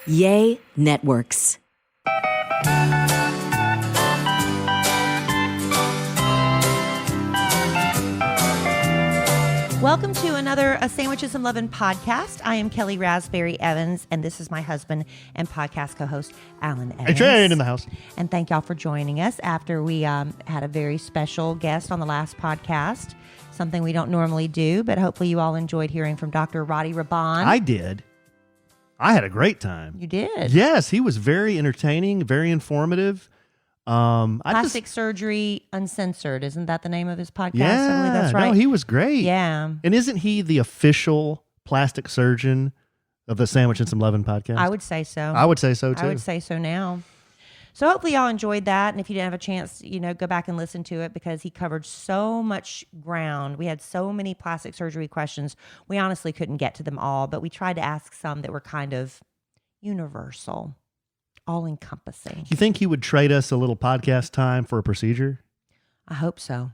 Yay Networks. Welcome to another A Sandwiches and Lovin' podcast. I am Kellie Raspberry Evans, and this is my husband and podcast co-host, Alan Evans. Hey, Jane in the house. And thank y'all for joining us after we had a very special guest on the last podcast, something we don't normally do, but hopefully you all enjoyed hearing from Dr. Roddy Raban. I did. I had a great time. You did? Yes, he was very entertaining, very informative. Plastic Surgery Uncensored. Isn't that the name of his podcast? Yeah, I believe that's right. No, he was great. Yeah. And isn't he the official plastic surgeon of the Sandwich and Some Lovin' podcast? I would say so. I would say so, too. I would say so now. So hopefully y'all enjoyed that. And if you didn't have a chance, go back and listen to it because he covered so much ground. We had so many plastic surgery questions. We honestly couldn't get to them all, but we tried to ask some that were kind of universal, all-encompassing. You think he would trade us a little podcast time for a procedure? I hope so.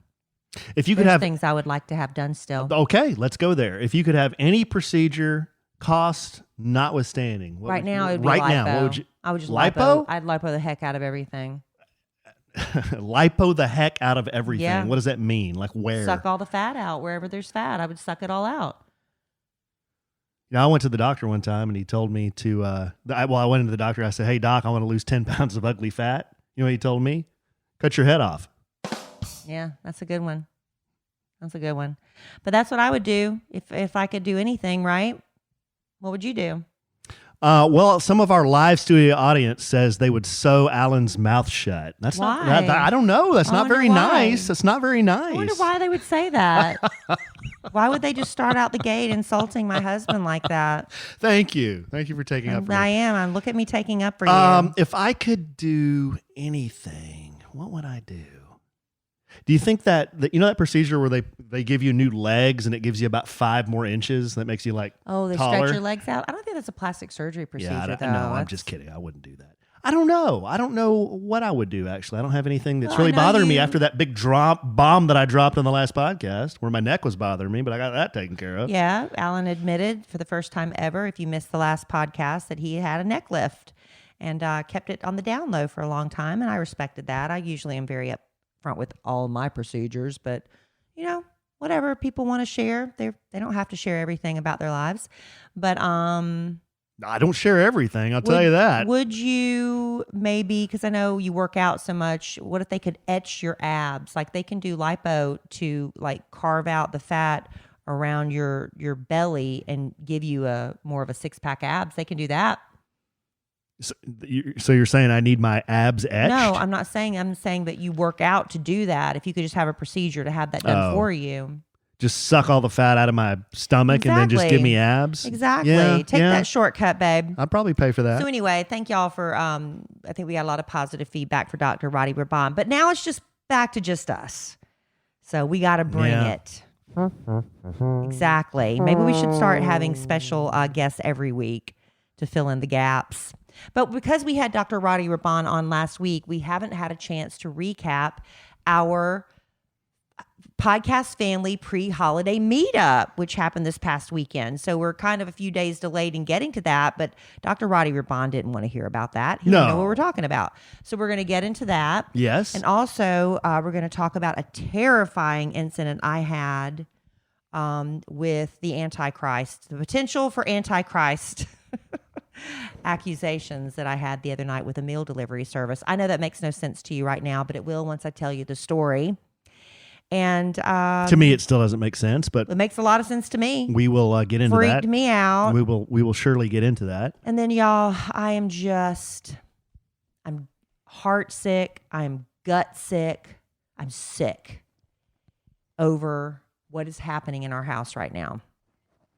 If you could There's have things I would like to have done still. Okay, let's go there. If you could have any procedure, cost notwithstanding. Right now, it would be right lipo. now, what would you? I would just lipo? I'd lipo the heck out of everything. Lipo the heck out of everything. Yeah. What does that mean? Like where? Suck all the fat out. Wherever there's fat, I would suck it all out. I went to the doctor one time and he told me to, I went into the doctor. I said, hey, doc, I want to lose 10 pounds of ugly fat. You know what he told me? Cut your head off. Yeah, that's a good one. That's a good one. But that's what I would do if I could do anything, right? What would you do? Well, some of our live studio audience says they would sew Alan's mouth shut. That's Why? not. I don't know. That's not very nice. That's not very nice. I wonder why they would say that. Why would they just start out the gate insulting my husband like that? Thank you. Thank you for taking up for me. I am. Look at me taking up for you. If I could do anything, what would I do? Do you think that that procedure where they give you new legs and it gives you about 5 more inches that makes you like they taller? stretch your legs out? I don't think that's a plastic surgery procedure, though. No, I'm just kidding. I wouldn't do that. I don't know. I don't know what I would do, actually. I don't have anything that's really bothering me after that big bomb that I dropped on the last podcast where my neck was bothering me, but I got that taken care of. Yeah, Alan admitted for the first time ever, if you missed the last podcast, that he had a neck lift and kept it on the down low for a long time, and I respected that. I usually am very upfront with all my procedures, but whatever people want to share, they don't have to share everything about their lives. But I don't share everything, I'll tell you that. Would you maybe, because I know you work out so much, what if they could etch your abs? Like they can do lipo to like carve out the fat around your belly and give you more of a 6-pack abs. They can do that. So you're saying I need my abs etched? No, I'm not saying. I'm saying that you work out to do that. If you could just have a procedure to have that done for you. Just suck all the fat out of my stomach and then just give me abs? Exactly. Take that shortcut, babe. I'd probably pay for that. So anyway, thank y'all for, I think we got a lot of positive feedback for Dr. Roddy Raban. But now it's just back to just us. So we got to bring it. Exactly. Maybe we should start having special guests every week to fill in the gaps. But because we had Dr. Roddy Raban on last week, we haven't had a chance to recap our podcast family pre-holiday meetup, which happened this past weekend. So we're kind of a few days delayed in getting to that, but Dr. Roddy Raban didn't want to hear about that. He didn't know what we're talking about. So we're going to get into that. Yes. And also we're going to talk about a terrifying incident I had with the Antichrist, the potential for Antichrist accusations that I had the other night with a meal delivery service. I know that makes no sense to you right now, but it will once I tell you the story. And to me, it still doesn't make sense, but it makes a lot of sense to me. We will get into that. Freaked me out. We will surely get into that. And then, y'all, I'm heart sick. I'm gut sick. I'm sick over what is happening in our house right now.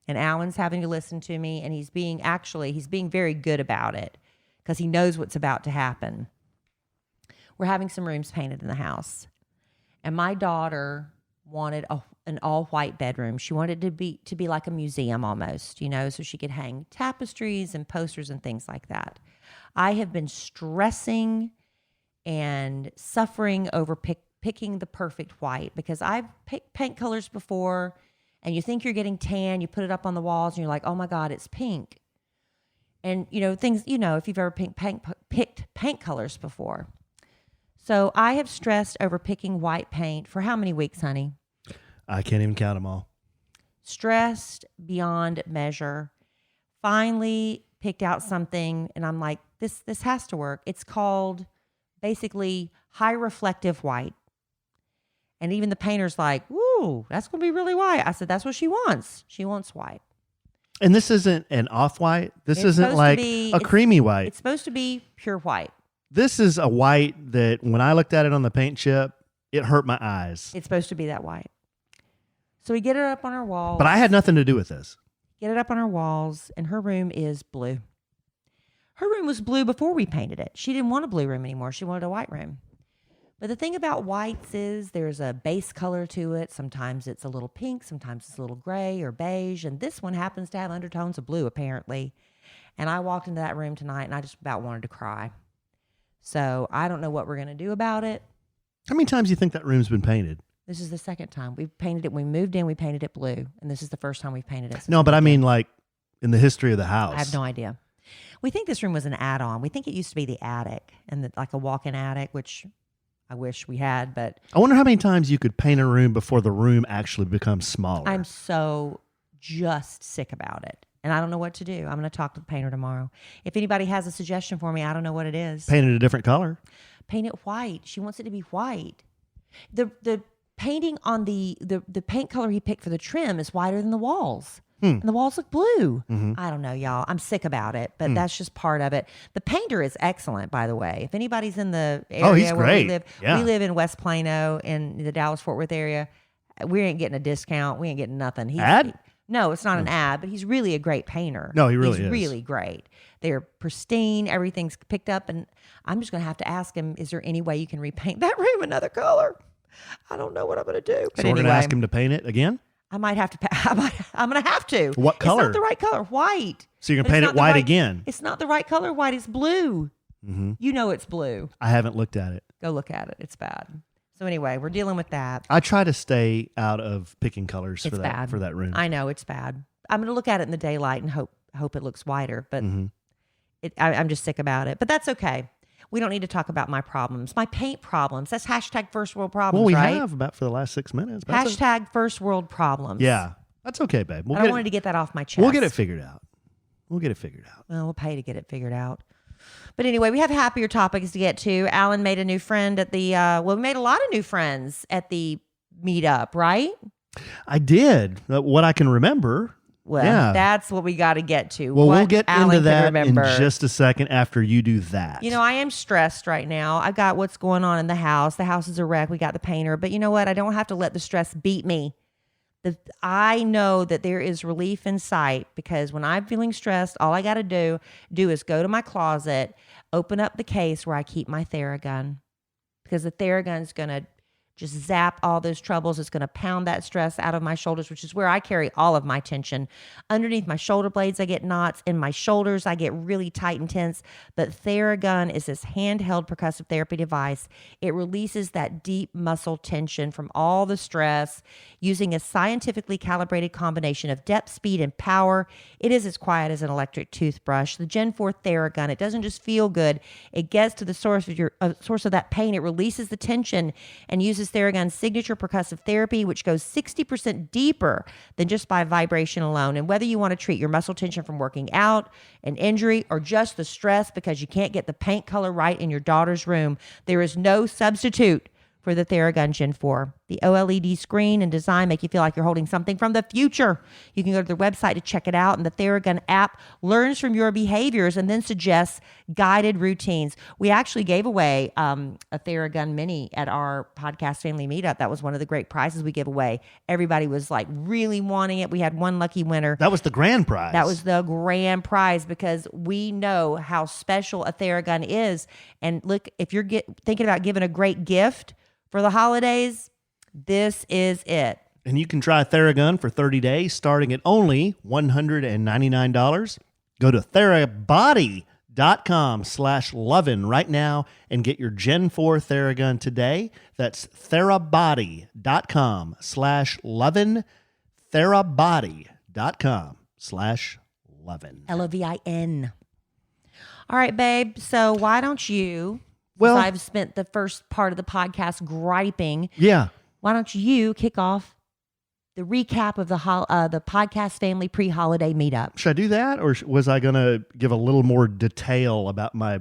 And Alan's having to listen to me, and he's being very good about it because he knows what's about to happen. We're having some rooms painted in the house. And my daughter wanted an all-white bedroom. She wanted it to be like a museum almost, so she could hang tapestries and posters and things like that. I have been stressing and suffering over picking the perfect white because I've picked paint colors before, and you think you're getting tan, you put it up on the walls, and you're like, oh my God, it's pink. And, things, if you've ever picked paint colors before. So I have stressed over picking white paint for how many weeks, honey? I can't even count them all. Stressed beyond measure. Finally picked out something, and I'm like, this has to work. It's called basically high reflective white. And even the painter's like, "Ooh, that's going to be really white." I said, "That's what she wants. She wants white." And this isn't an off-white? This It's isn't supposed to like be- a creamy white? It's supposed to be pure white. This is a white that when I looked at it on the paint chip, it hurt my eyes. It's supposed to be that white. So we get it up on our walls. But I had nothing to do with this. Get it up on our walls, and her room is blue. Her room was blue before we painted it. She didn't want a blue room anymore. She wanted a white room. But the thing about whites is there's a base color to it. Sometimes it's a little pink, sometimes it's a little gray or beige, and this one happens to have undertones of blue, apparently. And I walked into that room tonight, and I just about wanted to cry. So I don't know what we're going to do about it. How many times do you think that room's been painted? This is the second time. We've painted it. When we moved in, we painted it blue, and this is the first time we've painted it. No, but I mean like in the history of the house. I have no idea. We think this room was an add-on. We think it used to be the attic, and like a walk-in attic, which I wish we had, but I wonder how many times you could paint a room before the room actually becomes smaller. I'm so just sick about it. And I don't know what to do. I'm going to talk to the painter tomorrow. If anybody has a suggestion for me, I don't know what it is. Paint it a different color. Paint it white. She wants it to be white. The painting on the paint color he picked for the trim is whiter than the walls. And the walls look blue. I don't know, y'all. I'm sick about it, but that's just part of it. The painter is excellent, by the way. If anybody's in the area he's where great. we live, Yeah. we live in West Plano in the Dallas-Fort Worth area. We ain't getting a discount. We ain't getting nothing. Ad? No, it's not an ad, but he's really a great painter. No, he really he's is. really great. They're pristine. Everything's picked up, and I'm just going to have to ask him, is there any way you can repaint that room another color? I don't know what I'm going to do. But So we're anyway, going to ask him to paint it again? I might have to. I'm going to have to. What color? It's not the right color. White. So you're But going to paint it's it not the white right- again? It's not the right color. White is blue. You know it's blue. I haven't looked at it. Go look at it. It's bad. So anyway, we're dealing with that. I try to stay out of picking colors It's for bad. that room. I know it's bad. I'm going to look at it in the daylight and hope it looks whiter. But I'm just sick about it. But that's okay. We don't need to talk about my problems. My paint problems. That's hashtag first world problems, Well, we right? have about for the last 6 minutes. That's Hashtag first world problems. yeah, that's okay, babe. We'll I get wanted to get that off my chest. We'll get it figured out. We'll get it figured out. Well, we'll pay to get it figured out. But anyway, we have happier topics to get to. Alan made a new friend at the, we made a lot of new friends at the meetup, right? I did. What I can remember. Well, Yeah. that's what we got to get to. Well, What we'll get Alan into can that remember. in just a second after you do that. You know, I am stressed right now. I got what's going on in the house. The house is a wreck. We got the painter. But you know what? I don't have to let the stress beat me. I know that there is relief in sight because when I'm feeling stressed, all I got to do is go to my closet, open up the case where I keep my Theragun, because the Theragun's going to just zap all those troubles. It's going to pound that stress out of my shoulders, which is where I carry all of my tension. Underneath my shoulder blades, I get knots. In my shoulders, I get really tight and tense. But Theragun is this handheld percussive therapy device. It releases that deep muscle tension from all the stress using a scientifically calibrated combination of depth, speed, and power. It is as quiet as an electric toothbrush. The Gen 4 Theragun, it doesn't just feel good. It gets to the source of that pain. It releases the tension and uses Theragun's signature percussive therapy, which goes 60% deeper than just by vibration alone. And whether you want to treat your muscle tension from working out, an injury, or just the stress because you can't get the paint color right in your daughter's room, there is no substitute for the Theragun Gen 4. The OLED screen and design make you feel like you're holding something from the future. You can go to their website to check it out, and the Theragun app learns from your behaviors and then suggests guided routines. We actually gave away a Theragun Mini at our podcast family meetup. That was one of the great prizes we give away. Everybody was like really wanting it. We had one lucky winner. That was the grand prize. That was the grand prize because we know how special a Theragun is. And look, if you're thinking about giving a great gift for the holidays, this is it. And you can try Theragun for 30 days starting at only $199. Go to therabody.com/lovin' right now and get your Gen 4 Theragun today. That's therabody.com/lovin'. Therabody.com/lovin'. LOVIN. All right, babe. So why don't you, Well, since I've spent the first part of the podcast griping, yeah. why don't you kick off the recap of the podcast family pre-holiday meetup? Should I do that, or was I going to give a little more detail about my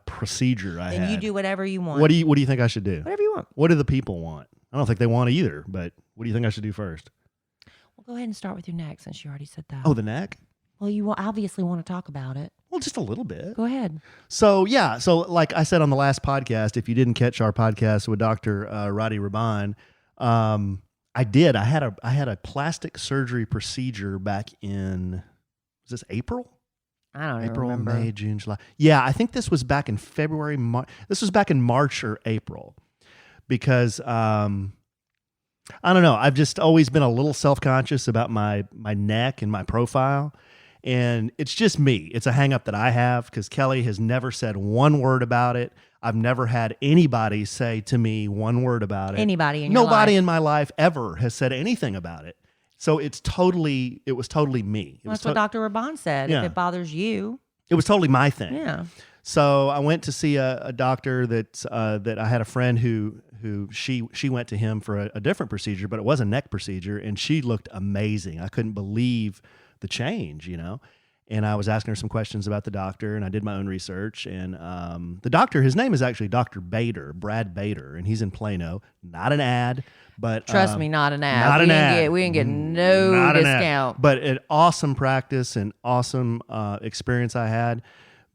procedure I had? And you do whatever you want. What do you think I should do? Whatever you want. What do the people want? I don't think they want either, but what do you think I should do first? Well, go ahead and start with your neck since you already said that. Oh, the neck? Well, you obviously want to talk about it. Well, just a little bit. Go ahead. So, yeah. So, like I said on the last podcast, if you didn't catch our podcast with Dr. Roddy Raban, I did. I had a plastic surgery procedure back in, was this April? I don't even April, remember. May, June, July. Yeah, I think this was back in February. This was back in March or April, because I don't know. I've just always been a little self-conscious about my neck and my profile, and it's just me. It's a hang-up that I have because Kellie has never said one word about it. I've never had anybody say to me one word about it. Anybody in your life? Nobody in my life ever has said anything about it. So it was totally me. That's what Dr. Raban said. Yeah. If it bothers you. It was totally my thing. Yeah. So I went to see a doctor that I had a friend who she went to him for a different procedure, but it was a neck procedure, and she looked amazing. I couldn't believe the change, And I was asking her some questions about the doctor, and I did my own research. And the doctor, his name is actually Dr. Bader, Brad Bader, and he's in Plano. Not an ad, but Trust me, not an ad. Not an ad. We didn't get no Not an ad. discount. But an awesome practice and awesome experience I had.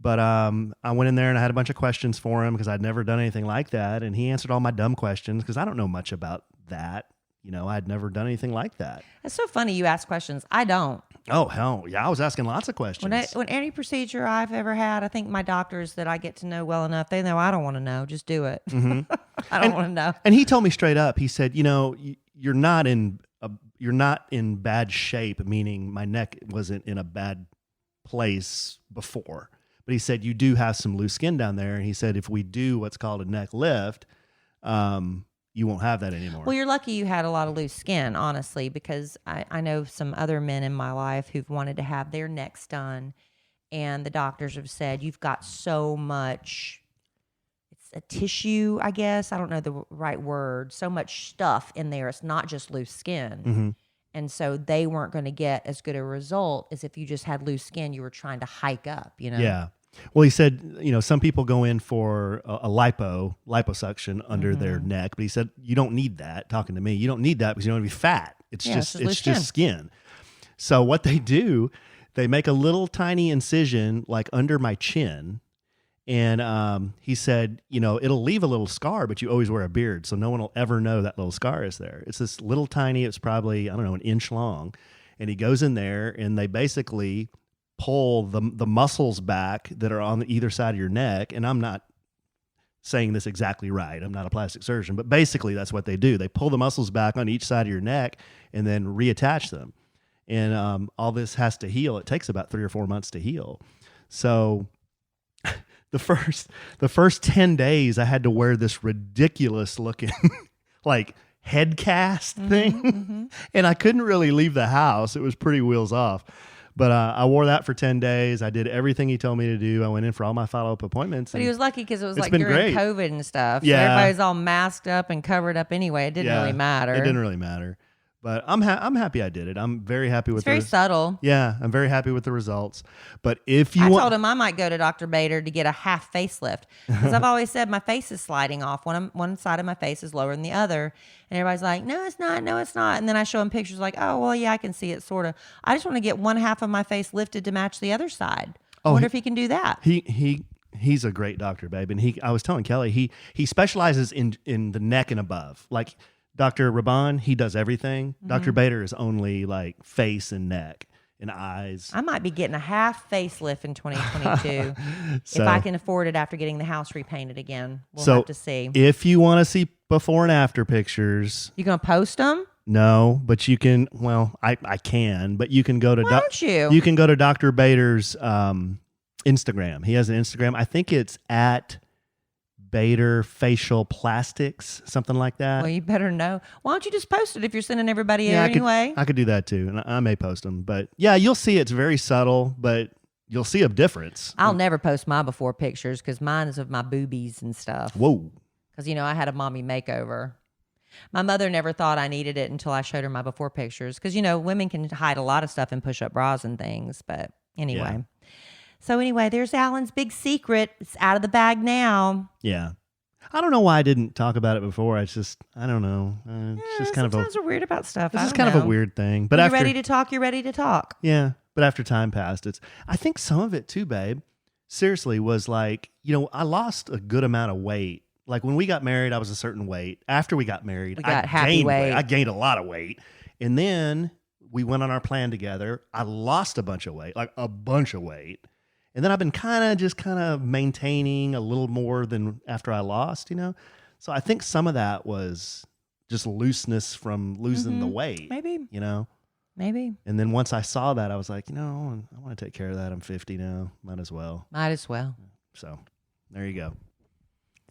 But I went in there and I had a bunch of questions for him because I'd never done anything like that, and he answered all my dumb questions because I don't know much about that. I'd never done anything like that. It's so funny you ask questions. I don't. Oh, hell yeah. I was asking lots of questions. When any procedure I've ever had, I think my doctors that I get to know well enough, they know I don't want to know. Just do it. Mm-hmm. I don't want to know. And he told me straight up, he said, you're not in bad shape, meaning my neck wasn't in a bad place before. But he said, you do have some loose skin down there. And he said, if we do what's called a neck lift, you won't have that anymore. Well, you're lucky you had a lot of loose skin, honestly, because I know some other men in my life who've wanted to have their necks done, and the doctors have said, you've got so much, it's a tissue, I guess. I don't know the right word. So much stuff in there. It's not just loose skin. Mm-hmm. And so they weren't going to get as good a result as if you just had loose skin, you were trying to hike up, Yeah. Well, he said, some people go in for a liposuction under their neck, but he said, you don't need that. Talking to me, you don't need that because you don't want to be fat. It's just skin. So what they do, they make a little tiny incision like under my chin. And he said, it'll leave a little scar, but you always wear a beard. So no one will ever know that little scar is there. It's this little tiny, it's probably, I don't know, an inch long. And he goes in there and they basically pull the muscles back that are on either side of your neck. And I'm not saying this exactly right. I'm not a plastic surgeon, but basically that's what they do. They pull the muscles back on each side of your neck and then reattach them. And all this has to heal. It takes about 3 or 4 months to heal. So the first 10 days I had to wear this ridiculous looking like head cast thing. And I couldn't really leave the house. It was pretty wheels off. But I wore that for 10 days. I did everything he told me to do. I went in for all my follow-up appointments. But he was lucky because it was like been during great. COVID and stuff. So Yeah. everybody's all masked up and covered up anyway. It didn't really matter. It didn't really matter. But I'm happy I did it. I'm very happy with It's very subtle. Yeah, I'm very happy with the results. But if you I want, told him I might go to Dr. Bader to get a half facelift because I've always said my face is sliding off. One side of my face is lower than the other. And everybody's like, no, it's not. No, it's not. And then I show him pictures like, oh, well, yeah, I can see it sort of. I just want to get one half of my face lifted to match the other side. I wonder if he can do that. He's a great doctor, babe. And I was telling Kellie, he specializes in the neck and above. Like Dr. Raban, he does everything. Dr. Bader is only like face and neck and eyes. I might be getting a half facelift in 2022 So- if I can afford it after getting the house repainted again. We'll So have to see. if you want to see before and after pictures, You gonna post them? no, but you can. Well, I can, but you can go to. Why don't you? You can go to Dr. Bader's Instagram. He has an Instagram. I think it's at Bader Facial Plastics, something like that. Well, you better know. Why don't you just post it if you're sending everybody there anyway? I could do that too, and I may post them. But yeah, you'll see it's very subtle, but you'll see a difference. I'll never post my before pictures because mine is of my boobies and stuff. Whoa. Because, I had a mommy makeover. My mother never thought I needed it until I showed her my before pictures. Because, women can hide a lot of stuff in push-up bras and things. But anyway. Yeah. So anyway, there's Alan's big secret. It's out of the bag now. Yeah. I don't know why I didn't talk about it before. I don't know. It's just kind of sometimes we're weird about stuff. This is kind of a weird thing. But when you're ready to talk, you're ready to talk. Yeah. But after time passed, I think some of it too, babe, seriously was like, I lost a good amount of weight. Like when we got married, I was a certain weight. After we got married, I gained weight. I gained a lot of weight. And then we went on our plan together. I lost a bunch of weight, like a bunch of weight. And then I've been kind of maintaining a little more than after I lost, So I think some of that was just looseness from losing the weight. Maybe. Maybe. And then once I saw that, I was like, I want to take care of that. I'm 50 now. Might as well. So there you go.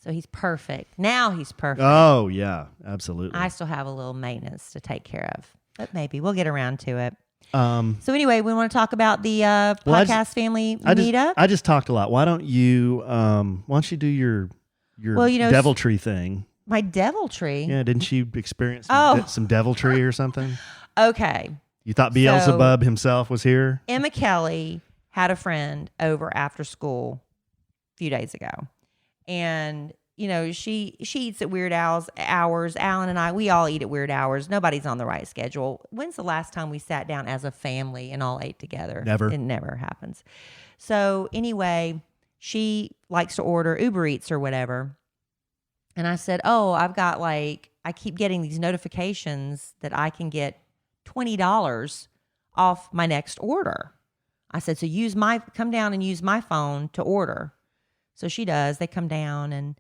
So he's perfect. Now he's perfect. Oh, yeah, absolutely. I still have a little maintenance to take care of, but maybe we'll get around to it. So anyway, we want to talk about the podcast family meetup. I just talked a lot. Why don't you do your deviltry thing? My deviltry? Yeah, didn't you experience some deviltry or something? Okay. You thought Beelzebub himself was here? Emma Kellie had a friend over after school a few days ago. And, she eats at weird hours. Alan and I, we all eat at weird hours. Nobody's on the right schedule. When's the last time we sat down as a family and all ate together? Never. It never happens. So anyway, she likes to order Uber Eats or whatever. And I said, I've got I keep getting these notifications that I can get $20 off my next order. I said, so come down and use my phone to order. So she does. They come down and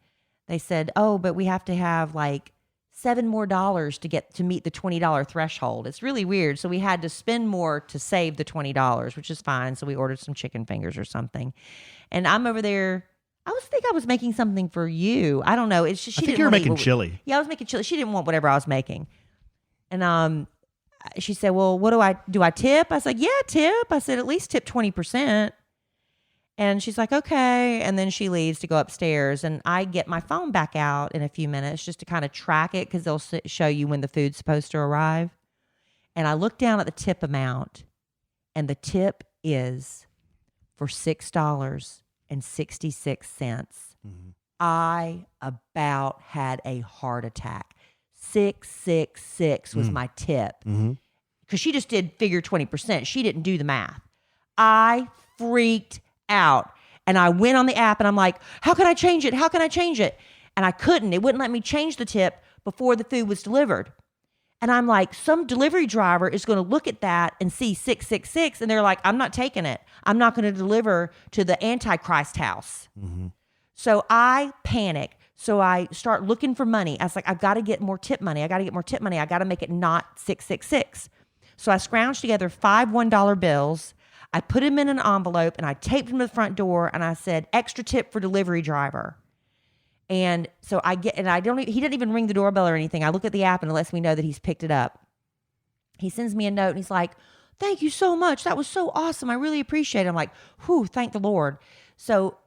they said, but we have to have $7 more to meet the $20 threshold. It's really weird. So we had to spend more to save the $20, which is fine. So we ordered some chicken fingers or something. And I'm over there. I was making something for you. I don't know. It's just I think you were making chili. Yeah, I was making chili. She didn't want whatever I was making. And she said, well, what do I tip? I said, yeah, tip. I said, at least tip 20%. And she's like, okay. And then she leaves to go upstairs. And I get my phone back out in a few minutes just to kind of track it because they'll show you when the food's supposed to arrive. And I look down at the tip amount, and the tip is for $6.66. Mm-hmm. I about had a heart attack. 666 was my tip. Because she just did figure 20%. She didn't do the math. I freaked out. And I went on the app and I'm like, how can I change it? And I couldn't. It wouldn't let me change the tip before the food was delivered. And I'm like, some delivery driver is going to look at that and see 666. And they're like, I'm not taking it. I'm not going to deliver to the Antichrist house. Mm-hmm. So I panic. So I start looking for money. I was like, I've got to get more tip money. I got to make it not 666. So I scrounged together 5 $1 bills. I put them in an envelope and I taped them to the front door and I said, extra tip for delivery driver. And so he didn't even ring the doorbell or anything. I look at the app and it lets me know that he's picked it up. He sends me a note and he's like, thank you so much. That was so awesome. I really appreciate it. I'm like, whew, thank the Lord. So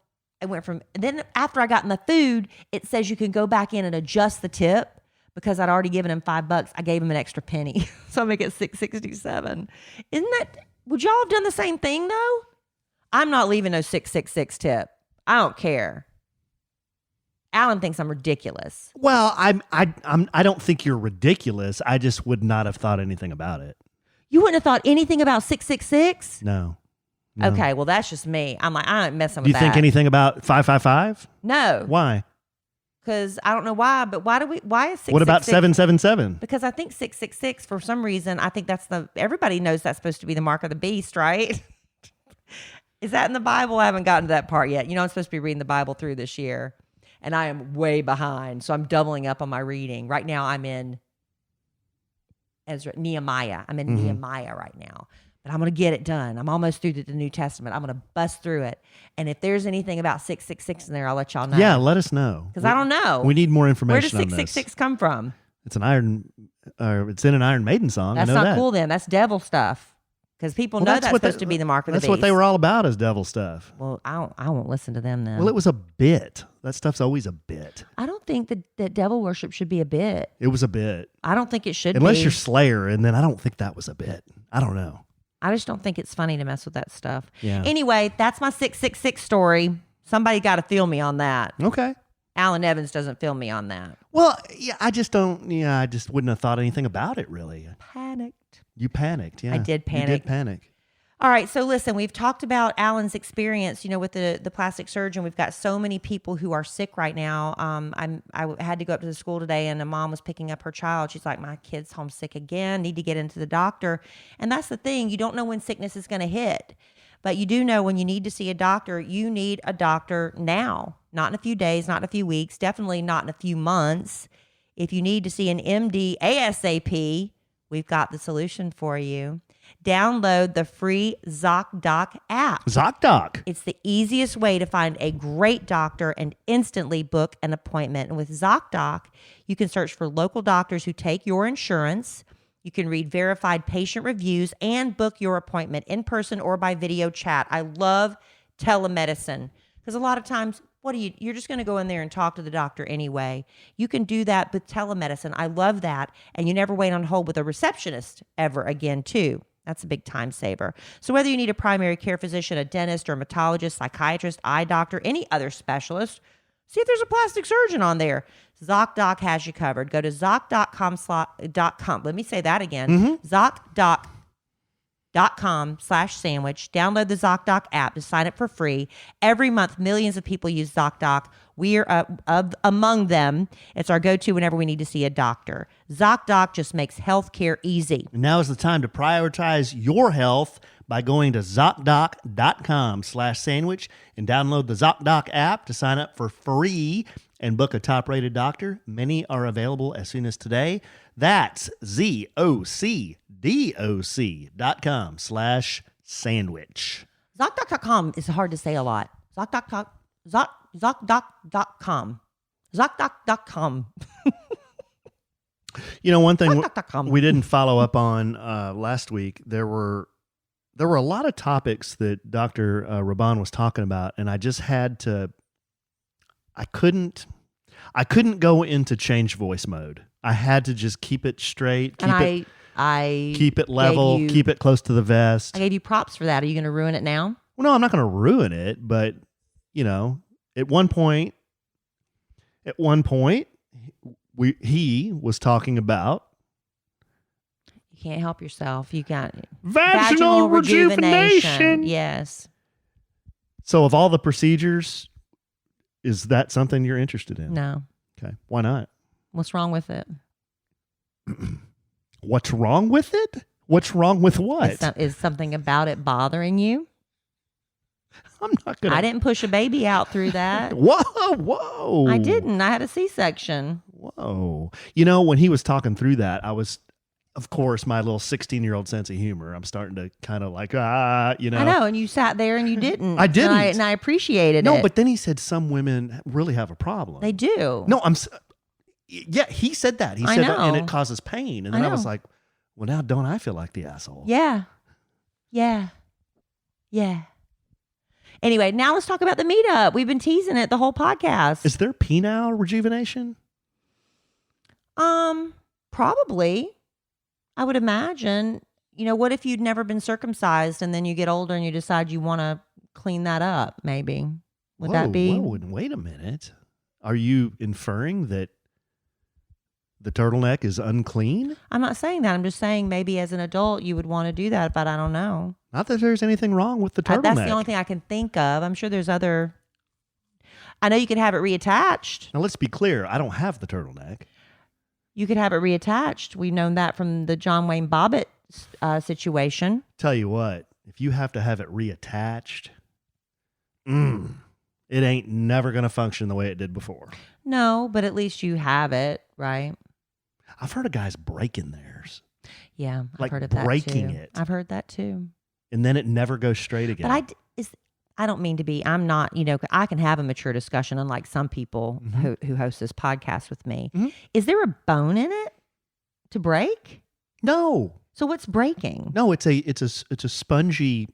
I went then after I got in the food, it says you can go back in and adjust the tip because I'd already given him $5. I gave him an extra penny. So I make it $6.67. Would y'all have done the same thing though? I'm not leaving no 666 tip. I don't care. Alan thinks I'm ridiculous. Well, I don't think you're ridiculous. I just would not have thought anything about it. You wouldn't have thought anything about 666? No. Okay, well that's just me. I'm like, I ain't messing with that. Do you that. think anything about 555? No. Why? Because I don't know why, but why is 666? What about 777? Because I think 666, for some reason, I think everybody knows that's supposed to be the mark of the beast, right? Is that in the Bible? I haven't gotten to that part yet. I'm supposed to be reading the Bible through this year, and I am way behind, so I'm doubling up on my reading. Right now, I'm in Nehemiah. I'm in Nehemiah right now. But I'm going to get it done. I'm almost through the New Testament. I'm going to bust through it. And if there's anything about 666 in there, I'll let y'all know. Yeah, let us know. Because I don't know. We need more information. Where does 666 come from? It's in an Iron Maiden song. That's I know not cool then. That's devil stuff. Because people know that's supposed to be the mark of the beast. That's what they were all about, is devil stuff. Well, I won't listen to them then. Well, it was a bit. That stuff's always a bit. I don't think that devil worship should be a bit. It was a bit. I don't think it should be. Unless you're Slayer, and then I don't think that was a bit. I don't know. I just don't think it's funny to mess with that stuff. Yeah. Anyway, that's my 666 story. Somebody got to feel me on that. Okay. Alan Evans doesn't feel me on that. Well, yeah, I just wouldn't have thought anything about it, really. Panicked. You panicked, yeah. I did panic. You did panic. All right, so listen, we've talked about Alan's experience, with the plastic surgeon. We've got so many people who are sick right now. I had to go up to the school today, and a mom was picking up her child. She's like, my kid's homesick again, need to get into the doctor. And that's the thing. You don't know when sickness is going to hit, but you do know when you need to see a doctor. You need a doctor now, not in a few days, not in a few weeks, definitely not in a few months. If you need to see an MD ASAP, we've got the solution for you. Download the free ZocDoc app. ZocDoc. It's the easiest way to find a great doctor and instantly book an appointment. And with ZocDoc, you can search for local doctors who take your insurance. You can read verified patient reviews and book your appointment in person or by video chat. I love telemedicine because a lot of times, you're just going to go in there and talk to the doctor anyway. You can do that with telemedicine. I love that. And you never wait on hold with a receptionist ever again, too. That's a big time saver. So whether you need a primary care physician, a dentist, dermatologist, psychiatrist, eye doctor, any other specialist, see if there's a plastic surgeon on there. ZocDoc has you covered. Go to ZocDoc.com. Let me say that again. ZocDoc.com/sandwich. Download the ZocDoc app to sign up for free. Every month, millions of people use ZocDoc. We are among them. It's our go-to whenever we need to see a doctor. ZocDoc just makes healthcare easy. Now is the time to prioritize your health by going to ZocDoc.com/sandwich and download the ZocDoc app to sign up for free and book a top-rated doctor. Many are available as soon as today. That's ZocDoc.com/sandwich. ZocDoc.com is hard to say a lot. ZocDoc.com. ZocDoc.com. One thing ZocDoc.com. we didn't follow up on last week, there were a lot of topics that Dr. Raban was talking about, and I just had to. I couldn't go into change voice mode. I had to just keep it straight, keep it level, keep it close to the vest. I gave you props for that. Are you going to ruin it now? Well, no, I'm not going to ruin it, but at one point, he was talking about you can't help yourself. You got vaginal rejuvenation. Yes. So, of all the procedures, is that something you're interested in? No. Okay. Why not? What's wrong with it? What's wrong with it? What's wrong with what? Is something about it bothering you? I'm not going to. I didn't push a baby out through that. Whoa. I didn't. I had a C-section. Whoa. When he was talking through that, I was, of course, my little 16-year-old sense of humor. I'm starting to kind of like, I know. And you sat there and you didn't. I didn't. And I appreciated it. No, but then he said some women really have a problem. They do. No, yeah, he said that. He said that, and it causes pain. And then I was like, well, now don't I feel like the asshole? Yeah. Anyway, now let's talk about the meetup. We've been teasing it the whole podcast. Is there penile rejuvenation? Probably. I would imagine. What if you'd never been circumcised and then you get older and you decide you want to clean that up? Maybe. Would that be? Whoa, wait a minute. Are you inferring that the turtleneck is unclean? I'm not saying that. I'm just saying maybe as an adult you would want to do that, but I don't know. Not that there's anything wrong with the turtleneck. That's the only thing I can think of. I'm sure there's other. I know you could have it reattached. Now let's be clear. I don't have the turtleneck. You could have it reattached. We've known that from the John Wayne Bobbitt situation. Tell you what, if you have to have it reattached, it ain't never going to function the way it did before. No, but at least you have it, right? I've heard of guys breaking theirs. Yeah, Like I've heard of that breaking too. it. I've heard that too. And then it never goes straight again. But I don't mean to be, I'm not, I can have a mature discussion, unlike some people who host this podcast with me. Mm-hmm. Is there a bone in it to break? No. So what's breaking? No, it's a spongy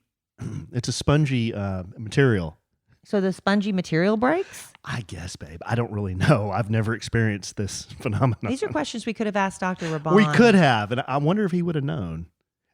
material. So the spongy material breaks? I guess, babe. I don't really know. I've never experienced this phenomenon. These are questions we could have asked Dr. Raban. We could have, and I wonder if he would have known.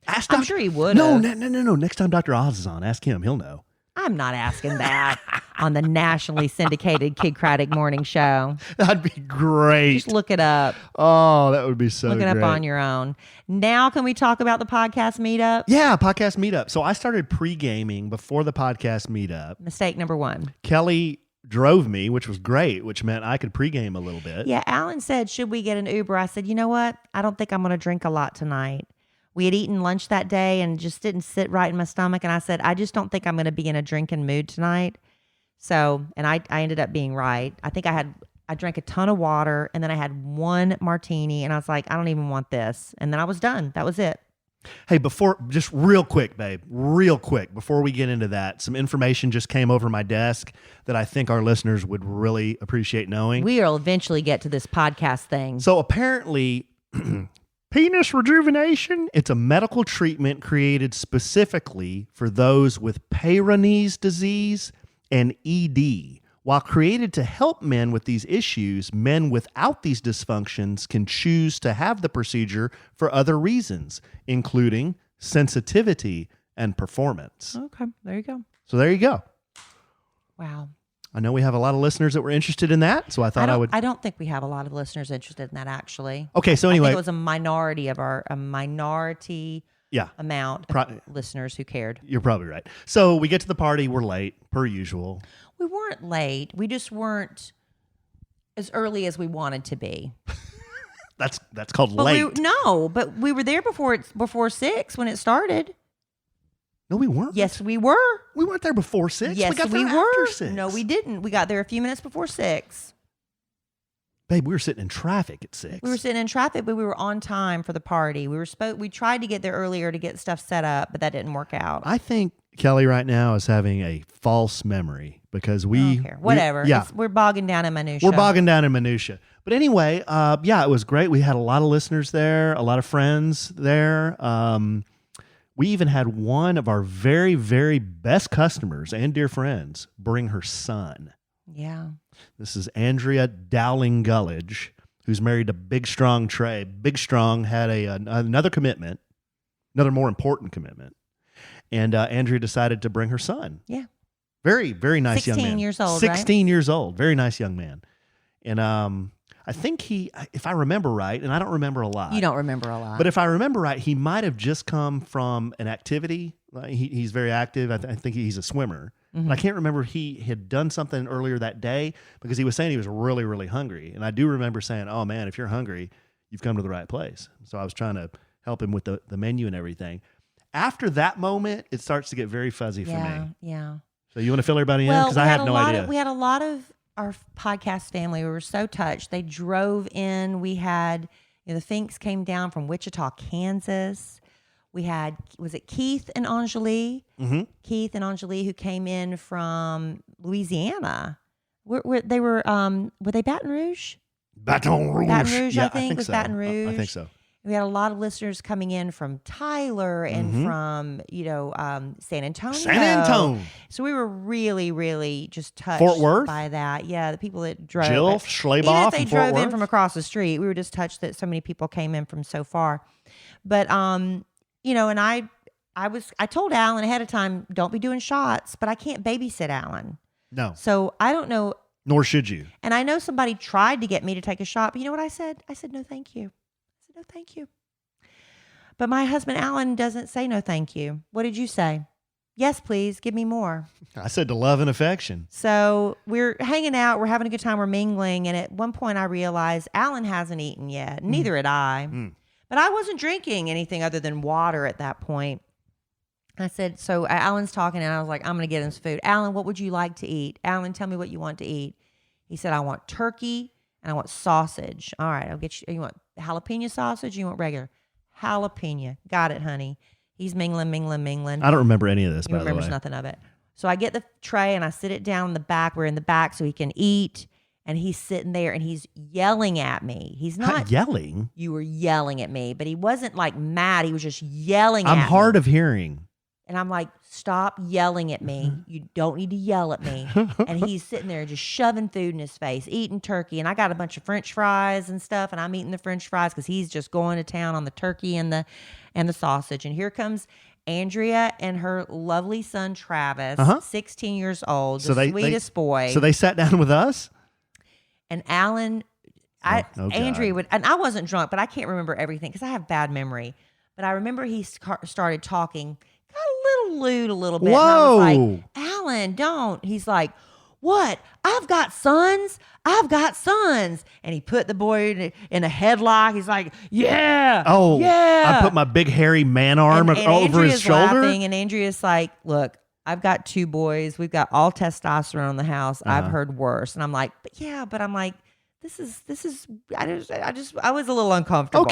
I'm sure he would have. No. Next time Dr. Oz is on, ask him. He'll know. I'm not asking that on the nationally syndicated Kid Craddock Morning Show. That'd be great. Just look it up. Oh, that would be so Look it great. up on your own. Now, can we talk about the podcast meetup? Yeah, podcast meetup. So I started pre-gaming before the podcast meetup. Mistake number 1. Kelly drove me, which was great, which meant I could pre-game a little bit. Yeah, Alan said, should we get an Uber? I said, you know what? I don't think I'm going to drink a lot tonight. We had eaten lunch that day and just didn't sit right in my stomach. And I said, I just don't think I'm going to be in a drinking mood tonight. So, and I ended up being right. I think I drank a ton of water and then I had 1 martini and I was like, I don't even want this. And then I was done. That was it. Hey, just real quick, babe, before we get into that, some information just came over my desk that I think our listeners would really appreciate knowing. We'll eventually get to this podcast thing. So apparently, penis rejuvenation, it's a medical treatment created specifically for those with Peyronie's disease and ED. While created to help men with these issues, men without these dysfunctions can choose to have the procedure for other reasons, including sensitivity and performance. Okay, there you go. So there you go. Wow. I know we have a lot of listeners that were interested in that, so I thought I don't think we have a lot of listeners interested in that, actually. Okay, so anyway. I think it was a minority amount of listeners who cared. You're probably right. So we get to the party. We're late, per usual. We weren't late. We just weren't as early as we wanted to be. That's called late. But we were there before 6 when it started. No, we weren't. Yes, we were. We weren't there before 6. Yes, we got we there were. after 6. No, we didn't. We got there a few minutes before 6. Babe, we were sitting in traffic at 6. We were sitting in traffic, but we were on time for the party. We tried to get there earlier to get stuff set up, but that didn't work out. I think Kelly right now is having a false memory because I don't care. Whatever. We're bogging down in minutia. But anyway, it was great. We had a lot of listeners there, a lot of friends there. We even had one of our very, very best customers and dear friends bring her son. Yeah. This is Andrea Dowling Gullidge, who's married to Big Strong Trey. Big Strong had another commitment, another more important commitment. And Andrea decided to bring her son. Yeah. Very, very nice young man. 16 years old, 16 years old. Very nice young man. And I think if I remember right, and I don't remember a lot. You don't remember a lot. But if I remember right, he might have just come from an activity. He's very active. I think he's a swimmer. Mm-hmm. I can't remember if he had done something earlier that day because he was saying he was really, really hungry. And I do remember saying, oh, man, if you're hungry, you've come to the right place. So I was trying to help him with the menu and everything. After that moment, it starts to get very fuzzy for me. Yeah. So you want to fill everybody in? Because I had no idea. We had a lot of our podcast family. We were so touched. They drove in. We had, the Finks came down from Wichita, Kansas. We had, was it Keith and Anjali? Mm-hmm. Keith and Anjali who came in from Louisiana. Were they Baton Rouge? Baton Rouge. Yeah, I think it was so. Baton Rouge. I think so. We had a lot of listeners coming in from Tyler and from, San Antonio. So we were really, really just touched Fort Worth? by that. Yeah, the people that drove. Jill Schleboff even if they from Fort drove in Worth? from across the street, we were just touched that so many people came in from so far. But, and I told Alan ahead of time, don't be doing shots, but I can't babysit Alan. No. So I don't know. Nor should you. And I know somebody tried to get me to take a shot, but you know what I said? I said, no, thank you. No, thank you. But my husband, Alan, doesn't say no, thank you. What did you say? Yes, please. Give me more. I said to love and affection. So we're hanging out. We're having a good time. We're mingling. And at one point I realized Alan hasn't eaten yet. Neither had I. But I wasn't drinking anything other than water at that point. I said, so Alan's talking and I was like, I'm going to get him some food. Alan, what would you like to eat? Alan, tell me what you want to eat. He said, I want turkey and I want sausage. All right, I'll get you. You want jalapeno sausage? Or you want regular? Jalapeno. Got it, honey. He's mingling. I don't remember any of this, He by the way. remembers nothing of it. So I get the tray and I sit it down in the back. We're in the back so he can eat. And he's sitting there and he's yelling at me. He's not yelling. You were yelling at me, but he wasn't like mad. He was just yelling at me. I'm hard of hearing. And I'm like, stop yelling at me. You don't need to yell at me. And he's sitting there just shoving food in his face, eating turkey. And I got a bunch of French fries and stuff. And I'm eating the French fries because he's just going to town on the turkey and the sausage. And here comes Andrea and her lovely son, Travis, 16 years old, the sweetest boy. So they sat down with us? And Alan, Andrea would, and I wasn't drunk, but I can't remember everything because I have bad memory. But I remember he started talking, got a little lewd a little bit. Whoa. And I was like, Alan, don't. He's like, what? I've got sons. And he put the boy in a headlock. He's like, yeah. Oh, yeah. I put my big hairy man arm over Andrea's his shoulder. Laughing, and Andrea's like, look, I've got 2 boys. We've got all testosterone in the house. I've heard worse. And I'm like, but I'm like, this is, I was a little uncomfortable.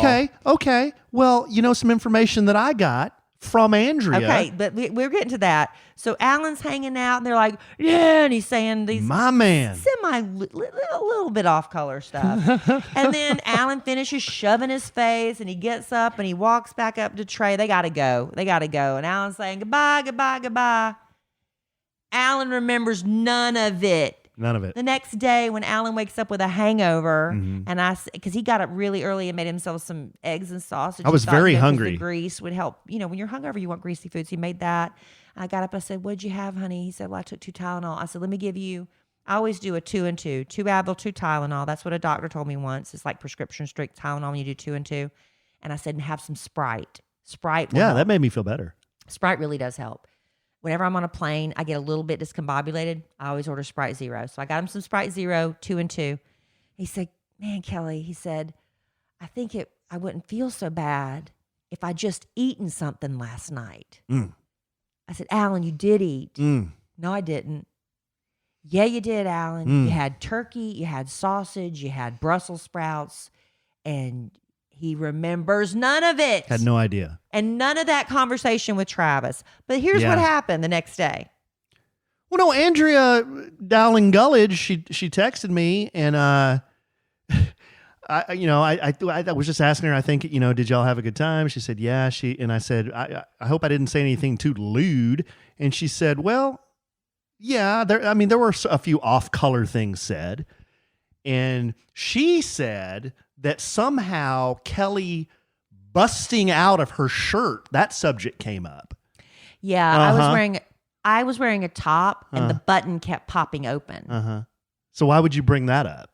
Okay. Well, some information that I got from Andrea. Okay, but we're getting to that. So Alan's hanging out and they're like, yeah. And he's saying these my man a little bit off color stuff. And then Alan finishes shoving his face and he gets up and he walks back up to Trey. They got to go. And Alan's saying goodbye. Alan remembers none of it. The next day when Alan wakes up with a hangover, and because he got up really early and made himself some eggs and sausage. I was very hungry. The grease would help. When you're hungover, you want greasy food. So he made that. I got up. I said, what'd you have, honey? He said, well, I took 2 Tylenol. I said, let me give you, I always do a 2 and 2. 2 Advil, 2 Tylenol. That's what a doctor told me once. It's like prescription strict Tylenol when you do 2 and 2. And I said, and have some Sprite. Sprite will help. That made me feel better. Sprite really does help. Whenever I'm on a plane, I get a little bit discombobulated. I always order Sprite Zero. So I got him some Sprite Zero, 2 and 2. He said, man, Kelly, he said, I think I wouldn't feel so bad if I just eaten something last night. I said, Alan, you did eat. No, I didn't. Yeah, you did, Alan. You had turkey, you had sausage, you had Brussels sprouts, and he remembers none of it. Had no idea. And none of that conversation with Travis. But here's what happened the next day. Well, no, Andrea Dowling Gullidge, she texted me, and I was just asking her, I think, did y'all have a good time? She said, yeah. And I said, I hope I didn't say anything too lewd. And she said, well, yeah, there were a few off-color things said. And she said that somehow Kellie busting out of her shirt, that subject came up. Yeah, I was wearing a top and the button kept popping open. So why would you bring that up?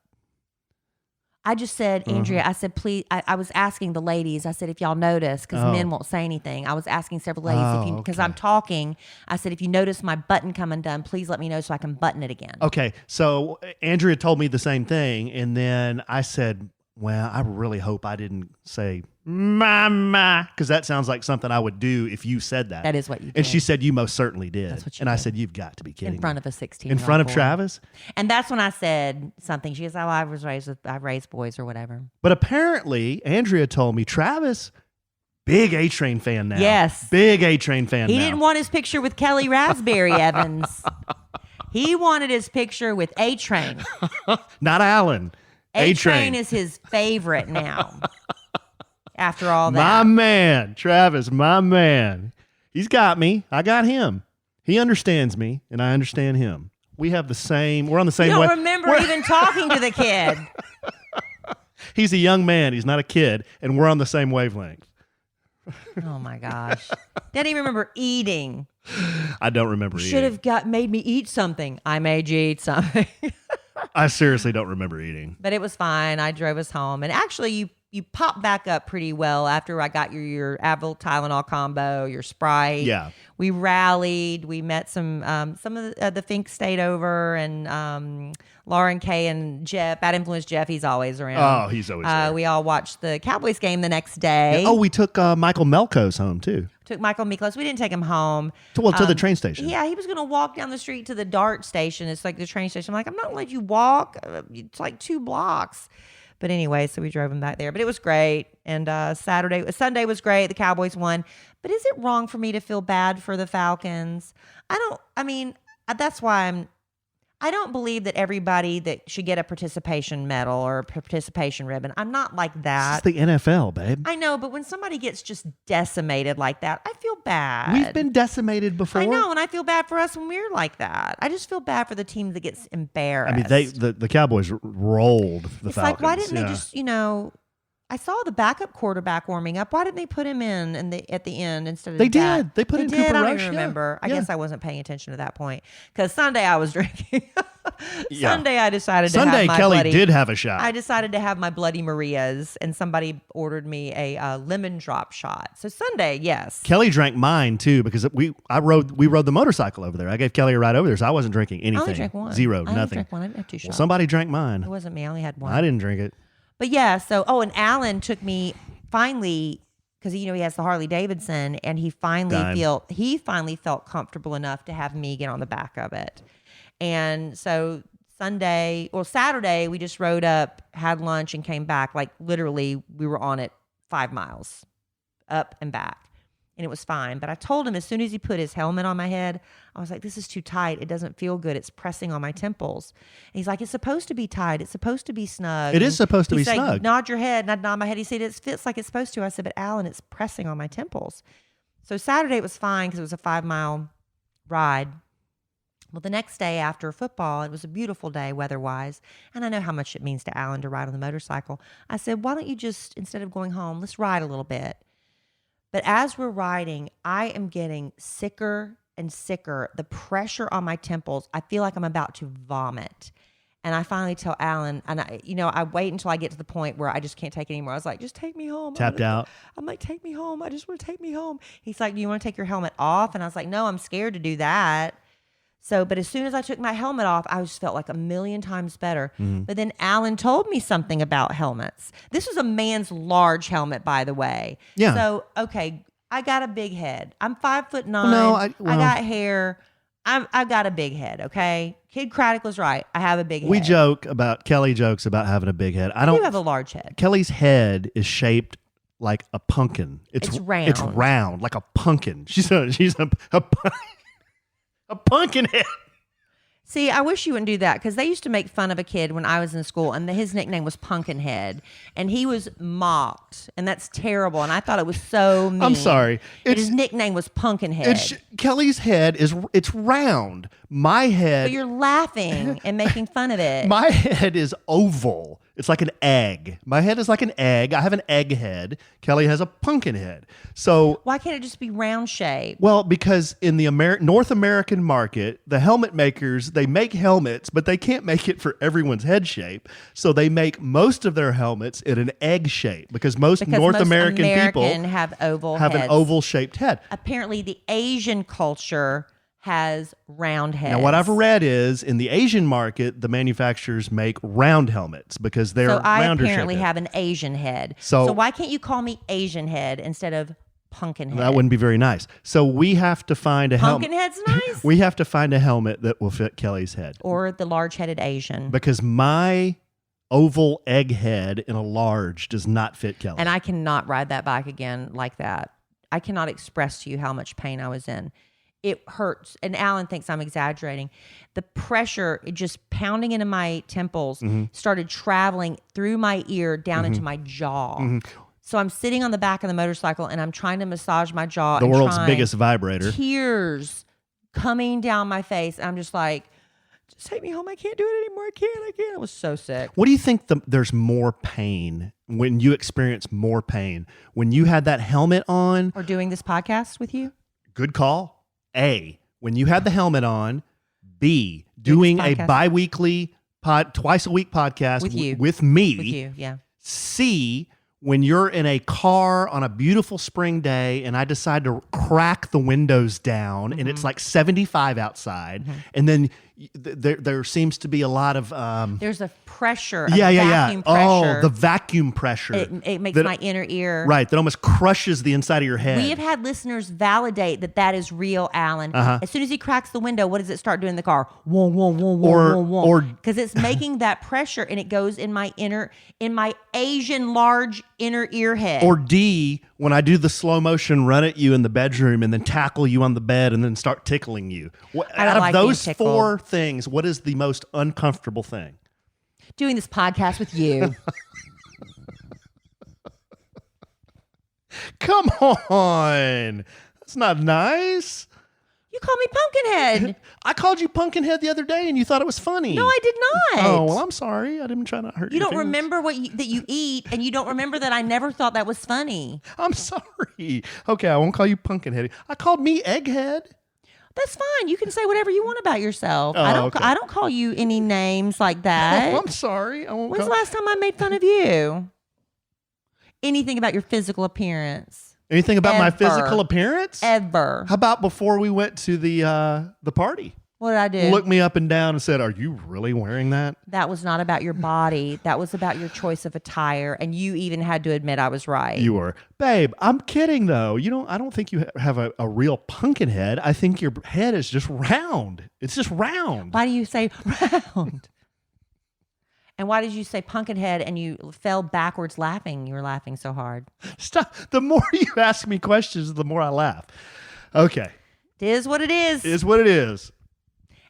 I just said, Andrea, I said, please, I was asking the ladies, I said, if y'all notice, because men won't say anything. I was asking several ladies, because I'm talking, I said, if you notice my button come undone, please let me know so I can button it again. Okay, so Andrea told me the same thing, and then I said, well, I really hope I didn't say mama, because that sounds like something I would do if you said that. That is what you did. And she said, you most certainly did. That's what you and did. I said, you've got to be kidding in front me. of a 16-year-old In front of boy. Travis? And that's when I said something. She goes, I raised boys or whatever. But apparently, Andrea told me Travis, big A-Train fan now. Yes. Big A-Train fan now. He didn't want his picture with Kellie Raspberry Evans. He wanted his picture with A-Train. Not Alan. A-Train is his favorite now. After all that. My man, Travis, my man. He's got me. I got him. He understands me, and I understand him. We're on the same You don't remember even talking to the kid. He's a young man. He's not a kid, and we're on the same wavelength. Oh, my gosh. Didn't even remember eating. I don't remember eating. Should have made me eat something. I made you eat something. I seriously don't remember eating. But it was fine. I drove us home. And actually, you popped back up pretty well after I got your Advil Tylenol combo, your Sprite. Yeah. We rallied. We met some of the Fink stayed over, and Lauren Kay and Jeff. Bad Influence Jeff, he's always around. Oh, he's always there. We all watched the Cowboys game the next day. Yeah. Oh, we took Michael Melkos home, too. Took Michael Miklos. We didn't take him home. To the train station. Yeah, he was going to walk down the street to the DART station. It's like the train station. I'm like, I'm not going to let you walk. It's like 2 blocks. But anyway, so we drove him back there. But it was great. And Sunday was great. The Cowboys won. But is it wrong for me to feel bad for the Falcons? That's why I don't believe that everybody that should get a participation medal or a participation ribbon. I'm not like that. It's the NFL, babe. I know, but when somebody gets just decimated like that, I feel bad. We've been decimated before. I know, and I feel bad for us when we're like that. I just feel bad for the team that gets embarrassed. I mean, the Cowboys rolled the it's Falcons. like, why didn't they just, I saw the backup quarterback warming up. Why didn't they put him in at the end instead of They that? did. They put in Cooper I don't Rush. even remember. Yeah. I guess I wasn't paying attention to that point because Sunday I was drinking. Yeah. Sunday I decided to have my Kellie bloody, did have a shot. I decided to have my Bloody Marias, and somebody ordered me a lemon drop shot. So Sunday, yes. Kellie drank mine too because we rode the motorcycle over there. I gave Kellie a ride over there, so I wasn't drinking anything. I only drank one. Zero, I nothing. only drank one. I didn't have 2 shots. Well, somebody drank mine. It wasn't me. I only had one. I didn't drink it. But yeah, so and Alan took me finally because he has the Harley Davidson, and he finally felt comfortable enough to have me get on the back of it. And so Saturday we just rode up, had lunch, and came back. Like literally, we were on it 5 miles up and back. And it was fine. But I told him as soon as he put his helmet on my head, I was like, this is too tight. It doesn't feel good. It's pressing on my temples. And he's like, it's supposed to be tight. It's supposed to be snug. It is supposed to be snug. snug. Nod your head. And I'd nod my head. He said, it fits like it's supposed to. I said, but Alan, it's pressing on my temples. So Saturday it was fine because it was a 5-mile ride. Well, the next day after football, it was a beautiful day weather-wise. And I know how much it means to Alan to ride on the motorcycle. I said, why don't you just, instead of going home, let's ride a little bit. But as we're riding, I am getting sicker and sicker. The pressure on my temples, I feel like I'm about to vomit. And I finally tell Alan, and I wait until I get to the point where I just can't take it anymore. I was like, just take me home. Tapped out. I'm like, take me home. I just want to take me home. He's like, do you want to take your helmet off? And I was like, no, I'm scared to do that. So, but as soon as I took my helmet off, I just felt like a million times better. Mm-hmm. But then Alan told me something about helmets. This was a man's large helmet, by the way. Yeah. So, okay, I got a big head. I'm 5'9". No, I got hair. I've got a big head, okay? Kid Craddock was right. I have a big head. Kellie jokes about having a big head. I do have a large head. Kellie's head is shaped like a pumpkin. It's round. It's round, like a pumpkin. She's a pumpkin head. See, I wish you wouldn't do that because they used to make fun of a kid when I was in school, and his nickname was Pumpkinhead, and he was mocked, and that's terrible. And I thought it was so mean. I'm sorry. His nickname was Pumpkinhead. Kellie's head it's round. My head. But you're laughing and making fun of it. My head is oval. It's like an egg. My head is like an egg. I have an egg head. Kellie has a pumpkin head. So why can't it just be round shape? Well, because in the North American market, the helmet makers, they make helmets, but they can't make it for everyone's head shape. So they make most of their helmets in an egg shape because most North American people have an oval shaped head. Apparently the Asian culture has round heads. Now, what I've read is in the Asian market, the manufacturers make round helmets because they're rounder shaped. So I apparently have an Asian head. So why can't you call me Asian head instead of pumpkin head? That wouldn't be very nice. So we have to find a helmet. Pumpkin head's nice? We have to find a helmet that will fit Kellie's head. Or the large-headed Asian. Because my oval egg head in a large does not fit Kellie. And I cannot ride that bike again like that. I cannot express to you how much pain I was in. It hurts. And Alan thinks I'm exaggerating. The pressure, it just pounding into my temples, started traveling through my ear down into my jaw. Mm-hmm. So I'm sitting on the back of the motorcycle and I'm trying to massage my jaw. The world's biggest vibrator. Tears coming down my face. I'm just like, just take me home. I can't do it anymore. I can't. I was so sick. What do you think there's more pain when you experience more pain? When you had that helmet on? Or doing this podcast with you? Good call. A, when you had the helmet on. B, doing a bi-weekly twice a week podcast with me. With you, yeah. C, when you're in a car on a beautiful spring day and I decide to crack the windows down and it's like 75 outside and then there seems to be a lot of there's a pressure, vacuum pressure. Oh, the vacuum pressure. It makes my inner ear. Right, that almost crushes the inside of your head. We have had listeners validate that is real, Alan. As soon as he cracks the window, what does it start doing in the car? Whoa, whoa, whoa, whoa, whoa. Because it's making that pressure and it goes in my Asian large inner ear head. Or D, when I do the slow motion run at you in the bedroom and then tackle you on the bed and then start tickling you. Out of those 4 things, what is the most uncomfortable thing? Doing this podcast with you. Come on. That's not nice. You call me Pumpkinhead. I called you Pumpkinhead the other day and you thought it was funny. No, I did not. Oh, well, I'm sorry. I didn't try to hurt you. You don't remember that you eat, and you don't remember that I never thought that was funny. I'm sorry. Okay, I won't call you Pumpkinhead. I called me Egghead. That's fine. You can say whatever you want about yourself. Oh, I don't call you any names like that. Oh, I'm sorry. When's the last time I made fun of you? Anything about your physical appearance? Anything about my physical appearance? Ever. How about before we went to the party? What did I do? Looked me up and down and said, "Are you really wearing that?" That was not about your body. That was about your choice of attire, and you even had to admit I was right. You were. Babe, I'm kidding though. I don't think you have a real pumpkin head. I think your head is just round. It's just round. Why do you say round? And why did you say Pumpkinhead and you fell backwards laughing? You were laughing so hard. Stop. The more you ask me questions, the more I laugh. Okay. It is what it is. It is what it is.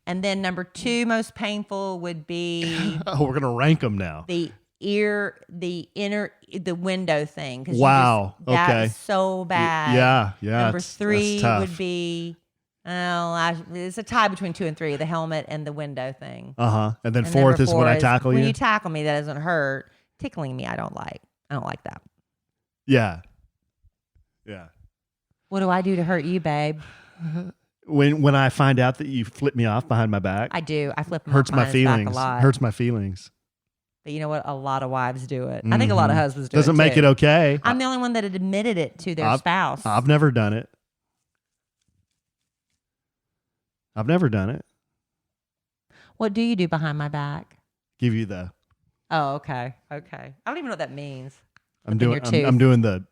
And then number 2 most painful would be... Oh, we're going to rank them now. The window thing. Wow. Okay. That's so bad. Yeah. Number 3 would be... it's a tie between 2 and 3, the helmet and the window thing. And then 4th is when I tackle you. When you tackle me, that doesn't hurt. Tickling me, I don't like. I don't like that. Yeah. What do I do to hurt you, babe? When I find out that you flip me off behind my back. I do. I flip him hurts off my behind his back feelings. a lot. Hurts my feelings. But you know what? A lot of wives do it. I think a lot of husbands do it. Doesn't make it okay. I'm the only one that had admitted it to their spouse. I've never done it. What do you do behind my back? Give you the... Oh, okay. I don't even know what that means. I'm doing the...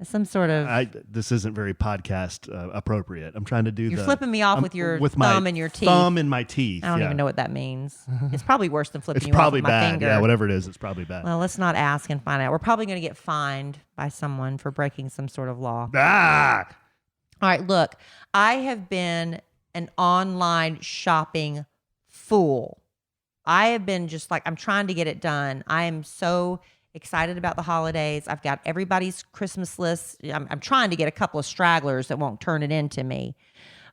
Some sort of... This isn't very podcast appropriate. I'm trying to do You're flipping me off with your thumb and your teeth. Thumb and my teeth. I don't even know what that means. It's probably worse than flipping you off probably with my bad. finger. Yeah, whatever it is, it's probably bad. Well, let's not ask and find out. We're probably going to get fined by someone for breaking some sort of law. Ah! All right, look. I have been an online shopping fool. I have been just like, I'm trying to get it done. I am so excited about the holidays. I've got everybody's Christmas list. I'm trying to get a couple of stragglers that won't turn it into me.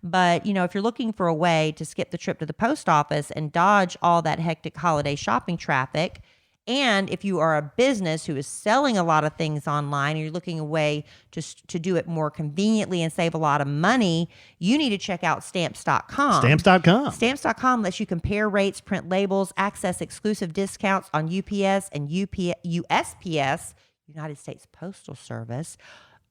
But, if you're looking for a way to skip the trip to the post office and dodge all that hectic holiday shopping traffic, and if you are a business who is selling a lot of things online and you're looking a way to do it more conveniently and save a lot of money, you need to check out Stamps.com. Stamps.com. Stamps.com lets you compare rates, print labels, access exclusive discounts on UPS and USPS, United States Postal Service,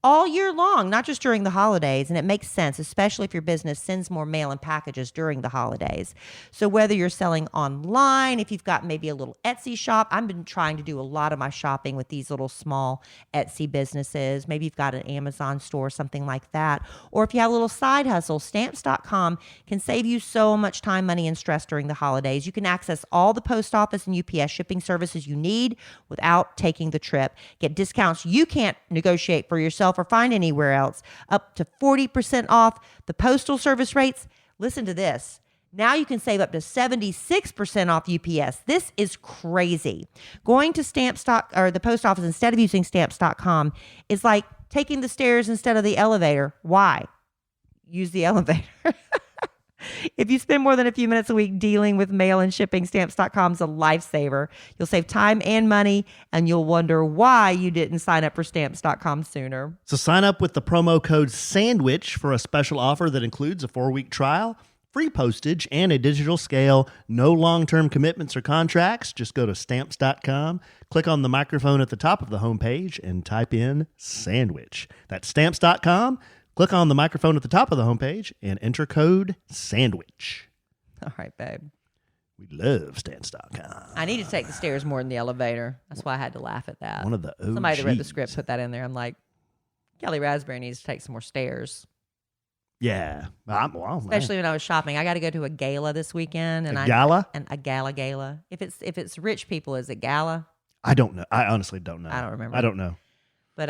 all year long, not just during the holidays. And it makes sense, especially if your business sends more mail and packages during the holidays. So whether you're selling online, if you've got maybe a little Etsy shop, I've been trying to do a lot of my shopping with these little small Etsy businesses. Maybe you've got an Amazon store, something like that. Or if you have a little side hustle, Stamps.com can save you so much time, money, and stress during the holidays. You can access all the post office and UPS shipping services you need without taking the trip. Get discounts you can't negotiate for yourself or find anywhere else, up to 40% off the postal service rates. Listen to this. Now you can save up to 76% off UPS. This is crazy. Going to the post office instead of using Stamps.com is like taking the stairs instead of the elevator. Why? Use the elevator. If you spend more than a few minutes a week dealing with mail and shipping, Stamps.com is a lifesaver. You'll save time and money, and you'll wonder why you didn't sign up for Stamps.com sooner. So sign up with the promo code SANDWICH for a special offer that includes a 4-week trial, free postage, and a digital scale. No long-term commitments or contracts. Just go to Stamps.com, click on the microphone at the top of the homepage, and type in SANDWICH. That's Stamps.com. Click on the microphone at the top of the homepage and enter code SANDWICH. All right, babe. We love Stamps.com. I need to take the stairs more than the elevator. That's why I had to laugh at that. One of the OGs. Somebody that read the script put that in there. I'm like, Kellie Raspberry needs to take some more stairs. Yeah. Especially when I was shopping. I got to go to a gala this weekend. And gala? And a gala. If it's rich people, is it gala? I don't know. I honestly don't know. I don't remember. I don't know. But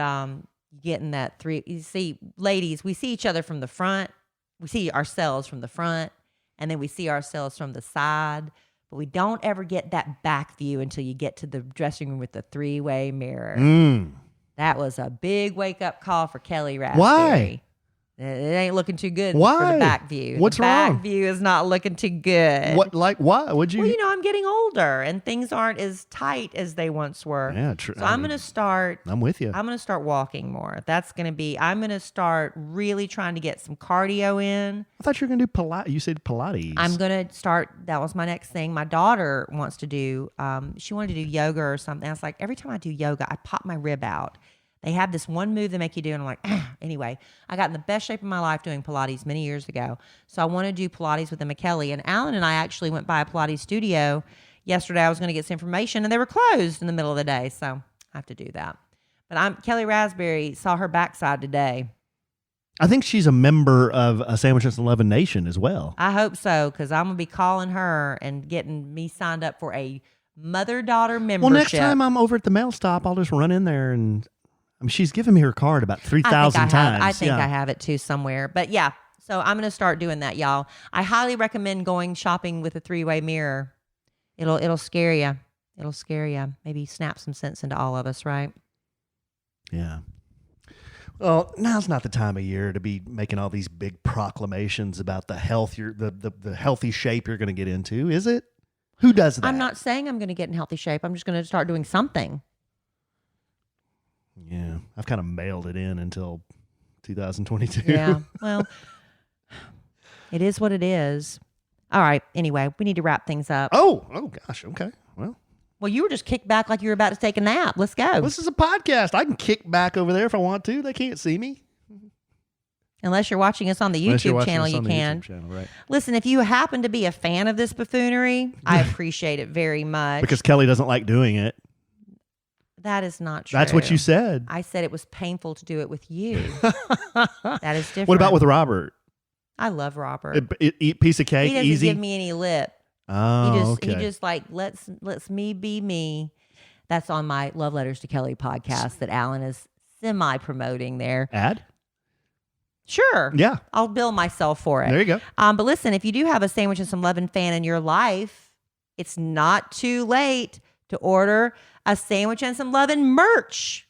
getting that three, you see, ladies, we see each other from the front. We see ourselves from the front, and then we see ourselves from the side. But we don't ever get that back view until you get to the dressing room with the three-way mirror. That was a big wake-up call for Kellie Raspberry. Why? It ain't looking too good Why? for the back view. What's the back wrong? view is not looking too good. What? Like why? Would you? Well, I'm getting older, and things aren't as tight as they once were. Yeah, true. So I'm going to start. I'm with you. I'm going to start walking more. That's going to be. I'm going to start really trying to get some cardio in. I thought you were going to do Pilates. You said Pilates. I'm going to start. That was my next thing. My daughter wants to do. She wanted to do yoga or something. I was like, every time I do yoga, I pop my rib out. They have this one move they make you do, and I'm like, anyway, I got in the best shape of my life doing Pilates many years ago. So I want to do Pilates with Emma Kelly. And Alan and I actually went by a Pilates studio yesterday. I was going to get some information, and they were closed in the middle of the day. So I have to do that. But Kellie Raspberry saw her backside today. I think she's a member of a Sandwiches and 11 Nation as well. I hope so, because I'm going to be calling her and getting me signed up for a mother-daughter membership. Well, next time I'm over at the mail stop, I'll just run in there and... she's given me her card about 3,000 times. I think I have it too somewhere. But yeah, so I'm going to start doing that, y'all. I highly recommend going shopping with a three-way mirror. It'll scare you. It'll scare you. Maybe snap some sense into all of us, right? Yeah. Well, now's not the time of year to be making all these big proclamations about the health, the healthy shape you're going to get into, is it? Who does that? I'm not saying I'm going to get in healthy shape. I'm just going to start doing something. Yeah, I've kind of mailed it in until 2022. Yeah, well, it is what it is. All right, anyway, we need to wrap things up. Oh gosh, okay. Well, you were just kicked back like you were about to take a nap. Let's go. This is a podcast. I can kick back over there if I want to. They can't see me. Unless you're watching us on the YouTube channel, you can. Right. Listen, if you happen to be a fan of this buffoonery, I appreciate it very much. Because Kellie doesn't like doing it. That is not true. That's what you said. I said it was painful to do it with you. That is different. What about with Robert? I love Robert. Eat piece of cake, he doesn't easy. give me any lip. Oh, He just like lets me be me. That's on my Love Letters to Kellie podcast that Alan is semi promoting there. Ad? Sure. Yeah. I'll bill myself for it. There you go. But listen, if you do have a Sandwich and Some Lovin' fan in your life, it's not too late to order a Sandwich and Some Lovin' merch.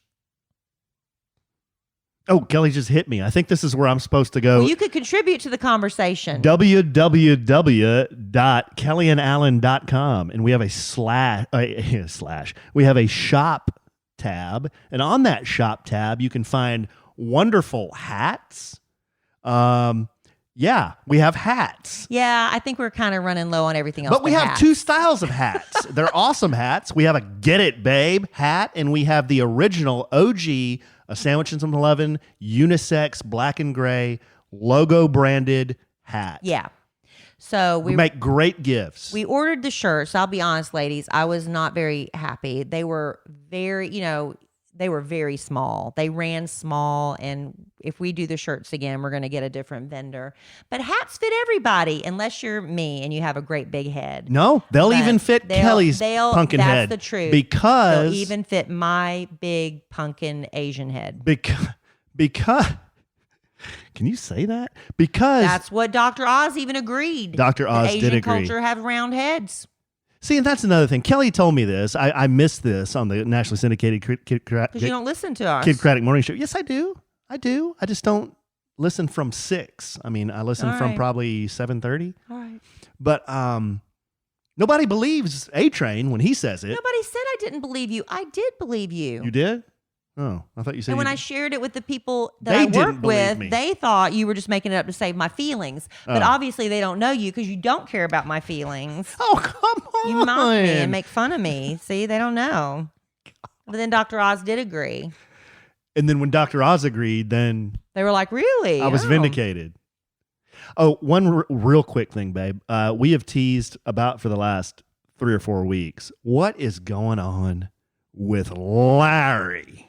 Oh, Kellie just hit me. I think this is where I'm supposed to go. Well, you could contribute to the conversation. www.kellyanallen.com. And we have a slash. We have a shop tab. And on that shop tab, you can find wonderful hats. Yeah, we have hats. Yeah, I think we're kind of running low on everything else. But we have hats. two styles of hats. They're awesome hats. We have a Get It Babe hat, and we have the original OG, a Sandwich and Some 11 unisex black and gray logo branded hat. Yeah. So we make great gifts. We ordered the shirts. I'll be honest, ladies, I was not very happy. They were very, they were very small. They ran small, and if we do the shirts again, we're going to get a different vendor. But hats fit everybody, unless you're me and you have a great big head. No, they'll even fit Kellie's pumpkin head. That's the truth. Because they'll even fit my big pumpkin Asian head. Because can you say that? Because that's what Dr. Oz even agreed. Dr. Oz did agree. Asian culture have round heads. See, and that's another thing. Kellie told me this. I missed this on the nationally syndicated because you don't listen to us. Kid Craddock Morning Show. Yes, I do. I just don't listen from 6. I mean, I listen from probably 7:30. All right. But nobody believes A-Train when he says it. Nobody said I didn't believe you. I did believe you. You did? Oh, I thought you said. And when I shared it with the people that I work with, they thought you were just making it up to save my feelings. But obviously, they don't know you because you don't care about my feelings. Oh, come on! You mock me and make fun of me. See, they don't know. But then Dr. Oz did agree. And then when Dr. Oz agreed, then they were like, "Really?" I was vindicated. Oh, one real quick thing, babe. We have teased about for the last 3 or 4 weeks. What is going on with Larry?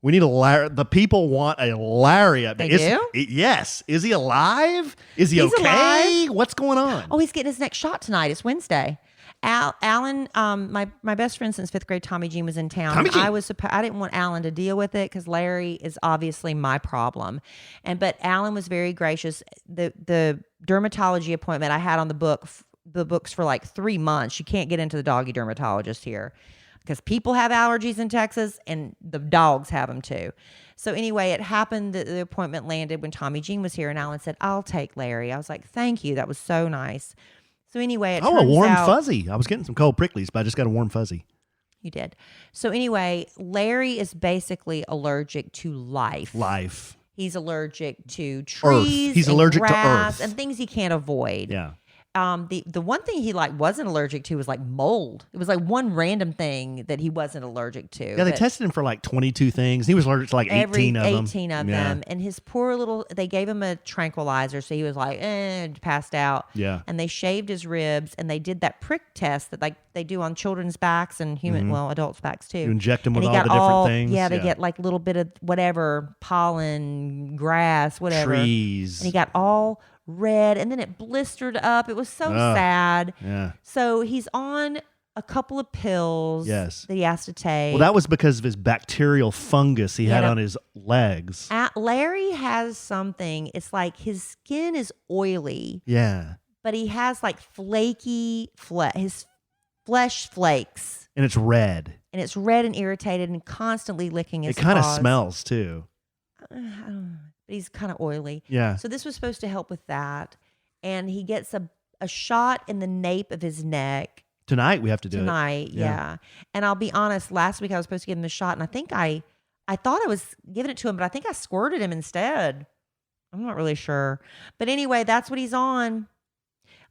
We need a Larry. The people want a Larry update. They do? Yes. Is he alive? Is he okay? Alive. What's going on? Oh, he's getting his next shot tonight. It's Wednesday. Alan, my best friend since 5th grade, Tommy Jean, was in town. Tommy Jean. I didn't want Alan to deal with it because Larry is obviously my problem. But Alan was very gracious. The dermatology appointment I had on the books for like 3 months. You can't get into the doggy dermatologist here because people have allergies in Texas and the dogs have them too. So anyway, it happened that the appointment landed when Tommy Jean was here, and Alan said, "I'll take Larry." I was like, "Thank you. That was so nice." So anyway, it turns a warm out, fuzzy. I was getting some cold pricklies, but I just got a warm fuzzy. You did. So anyway, Larry is basically allergic to life. He's allergic to trees. Earth. He's and allergic to grass earth and things he can't avoid. Yeah. The one thing he wasn't allergic to was like mold. It was like one random thing that he wasn't allergic to. Yeah, they tested him for like 22 things. He was allergic to like 18 of them. 18 of them. And his poor little, they gave him a tranquilizer. So he was like, passed out. Yeah. And they shaved his ribs and they did that prick test that like they do on children's backs and adults' backs too. You inject them with all the different things. Yeah, they get like a little bit of whatever, pollen, grass, whatever. Trees. And he got all red and then it blistered up. It was so sad. Yeah. So he's on a couple of pills that he has to take. Well, that was because of his bacterial fungus he had on his legs. Larry has something. It's like his skin is oily. Yeah. But he has like flaky his flesh flakes. And it's red. And it's red and irritated and constantly licking his It kind of paws. smells too. I don't know. But he's kind of oily. Yeah. So this was supposed to help with that. And he gets a shot in the nape of his neck. Tonight we have to do Tonight, it. yeah. And I'll be honest, last week I was supposed to give him a shot, and I think I thought I was giving it to him, but I think I squirted him instead. I'm not really sure. But anyway, that's what he's on.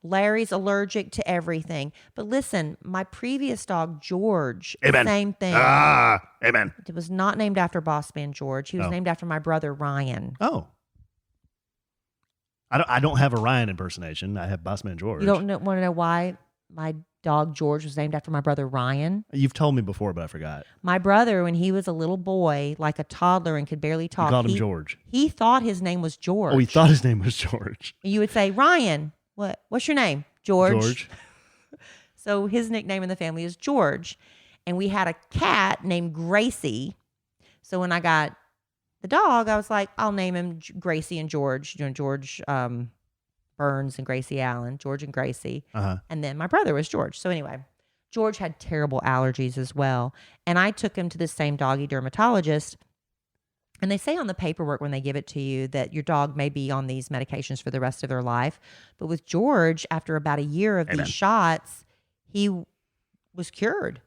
Larry's allergic to everything. But listen, my previous dog, George, Amen. Same thing. Amen. It was not named after Boss Man George. He was named after my brother, Ryan. Oh. I don't have a Ryan impersonation. I have Bossman George. You don't want to know why my dog George was named after my brother Ryan? You've told me before, but I forgot. My brother, when he was a little boy, like a toddler and could barely talk, You called him George. He thought his name was George. Oh, he thought his name was George. You would say, Ryan, what's your name? George. George. So his nickname in the family is George. And we had a cat named Gracie. So when I got the dog, I was like, I'll name him Gracie and George. You know, George Burns and Gracie Allen, George and Gracie. Uh-huh. And then my brother was George. So anyway, George had terrible allergies as well. And I took him to the same doggy dermatologist. And they say on the paperwork when they give it to you that your dog may be on these medications for the rest of their life. But with George, after about a year of these shots, he was cured.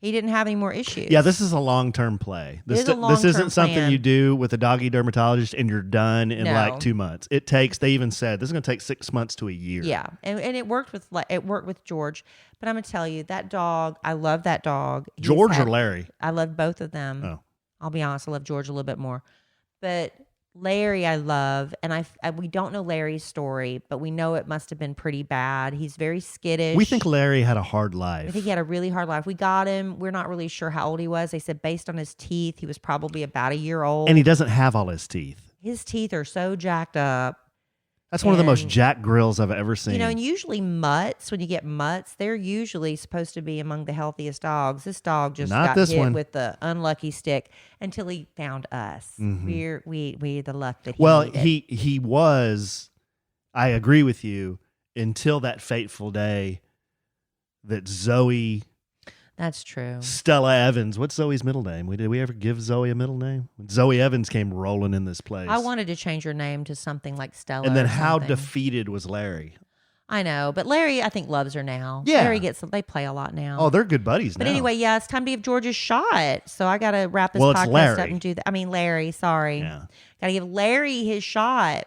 He didn't have any more issues. Yeah, this is a long-term play. This isn't something plan. you do with a doggy dermatologist and you're done in like 2 months. It takes, they even said, this is going to take 6 months to a year. Yeah, and it worked with George. But I'm going to tell you, that dog, I love that dog. George or Larry? I love both of them. Oh. I'll be honest, I love George a little bit more. But Larry I love, and we don't know Larry's story, but we know it must have been pretty bad. He's very skittish. We think Larry had a hard life. I think he had a really hard life. We got him. We're not really sure how old he was. They said based on his teeth, he was probably about a year old. And he doesn't have all his teeth. His teeth are so jacked up. That's one of the most jacked grills I've ever seen. You know, and usually mutts, when you get mutts, they're usually supposed to be among the healthiest dogs. This dog just got hit with the unlucky stick until he found us. Mm-hmm. We're the luck that he needed. he was, I agree with you, until that fateful day that Zoe... That's true. Stella Evans. What's Zoe's middle name? Did we ever give Zoe a middle name? When Zoe Evans came rolling in this place. I wanted to change her name to something like Stella. And then how defeated was Larry? I know, but Larry, I think, loves her now. Yeah. Larry they play a lot now. Oh, they're good buddies now. But anyway, yeah, it's time to give George a shot. So I got to wrap this podcast up and do that. I mean, Larry, sorry. Yeah. Got to give Larry his shot.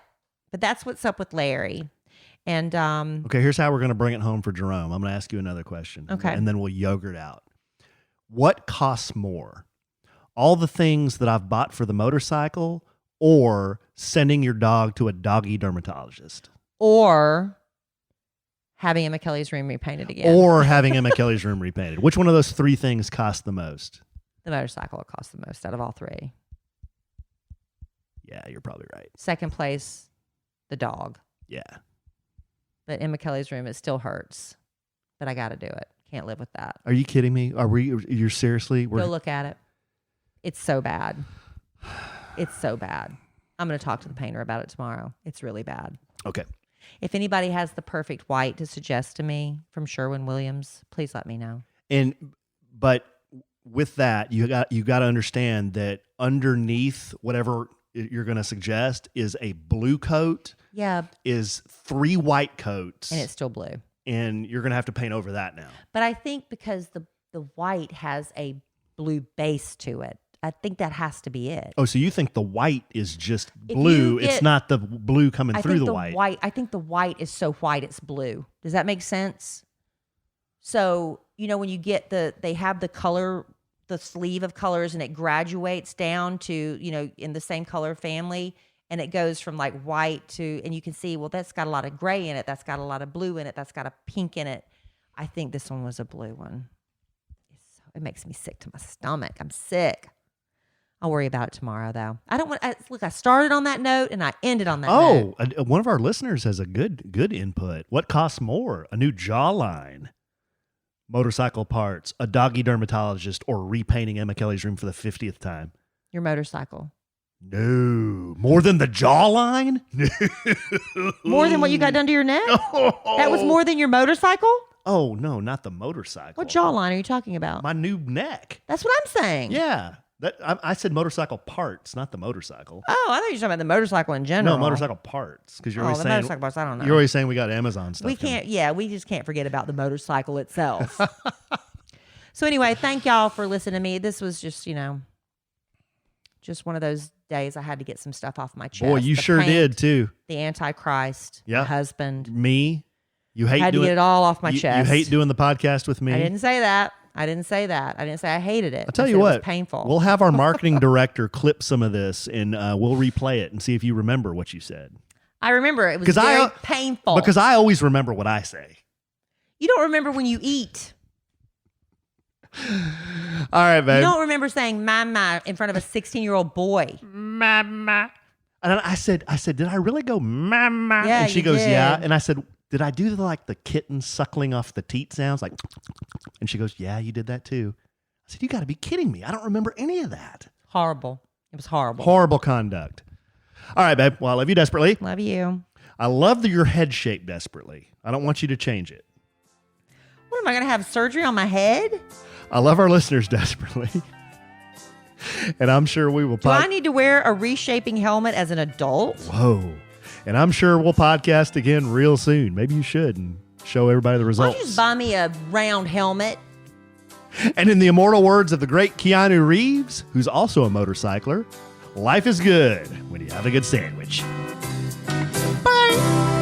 But that's what's up with Larry. And okay, here's how we're going to bring it home for Jerome. I'm going to ask you another question. Okay. And then we'll yogurt out. What costs more? All the things that I've bought for the motorcycle, or sending your dog to a doggy dermatologist? Or having Emma Kelly's room repainted again. Or having Emma Kelly's room repainted. Which one of those three things costs the most? The motorcycle will cost the most out of all three. Yeah, you're probably right. Second place, the dog. Yeah. But Emma Kelly's room, it still hurts. But I got to do it. Can't live with that. Are you kidding me? You're seriously? Go look at it. It's so bad. It's so bad. I'm going to talk to the painter about it tomorrow. It's really bad. Okay. If anybody has the perfect white to suggest to me from Sherwin-Williams, please let me know. But with that, you got to understand that underneath whatever you're going to suggest is a blue coat. Yeah. Is 3 white coats. And it's still blue. And you're going to have to paint over that now. But I think because the white has a blue base to it, I think that has to be it. Oh, so you think the white is just blue? It's not the blue coming through the white. I think the white is so white it's blue. Does that make sense? So, when you get they have the color, the sleeve of colors, and it graduates down to, in the same color family, and it goes from like white to, and you can see, well, that's got a lot of gray in it. That's got a lot of blue in it. That's got a pink in it. I think this one was a blue one. It makes me sick to my stomach. I'm sick. I'll worry about it tomorrow, though. I don't want. Look, I started on that note and I ended on that note. One of our listeners has a good input. What costs more, a new jawline, motorcycle parts, a doggy dermatologist, or repainting Emma Kellie's room for the 50th time? Your motorcycle. No, more than the jawline. No. More than what you got done to your neck. That was more than your motorcycle. Oh no, not the motorcycle. What jawline are you talking about? My new neck. That's what I'm saying. Yeah. I said motorcycle parts, not the motorcycle. Oh, I thought you were talking about the motorcycle in general. No, motorcycle parts. Because you're always saying motorcycle parts. I don't know. You're always saying we got Amazon stuff. We can't. Yeah, we just can't forget about the motorcycle itself. So anyway, thank y'all for listening to me. This was just just one of those days I had to get some stuff off my chest. Boy, you sure did too. The Antichrist, my husband, me. You hate I had to get it all off my chest. You hate doing the podcast with me. I didn't say that. I didn't say I hated it. I'll tell you what. It was painful. We'll have our marketing director clip some of this and we'll replay it and see if you remember what you said. I remember it was very painful. Because I always remember what I say. You don't remember when you eat. All right, babe. You don't remember saying "mama" in front of a 16-year-old boy. Mama. And I said, did I really go mama? Yeah, and she goes, did. yeah. And I said, did I do the kitten suckling off the teat sounds? And she goes, yeah, you did that too. I said, you got to be kidding me. I don't remember any of that. Horrible. It was horrible. Horrible conduct. All right, babe. Well, I love you desperately. Love you. I love your head shape desperately. I don't want you to change it. What, am I going to have surgery on my head? I love our listeners desperately. And I'm sure we will. Do I need to wear a reshaping helmet as an adult? Whoa. And I'm sure we'll podcast again real soon. Maybe you should and show everybody the results. Why don't you just buy me a round helmet? And in the immortal words of the great Keanu Reeves, who's also a motorcycler, life is good when you have a good sandwich. Bye.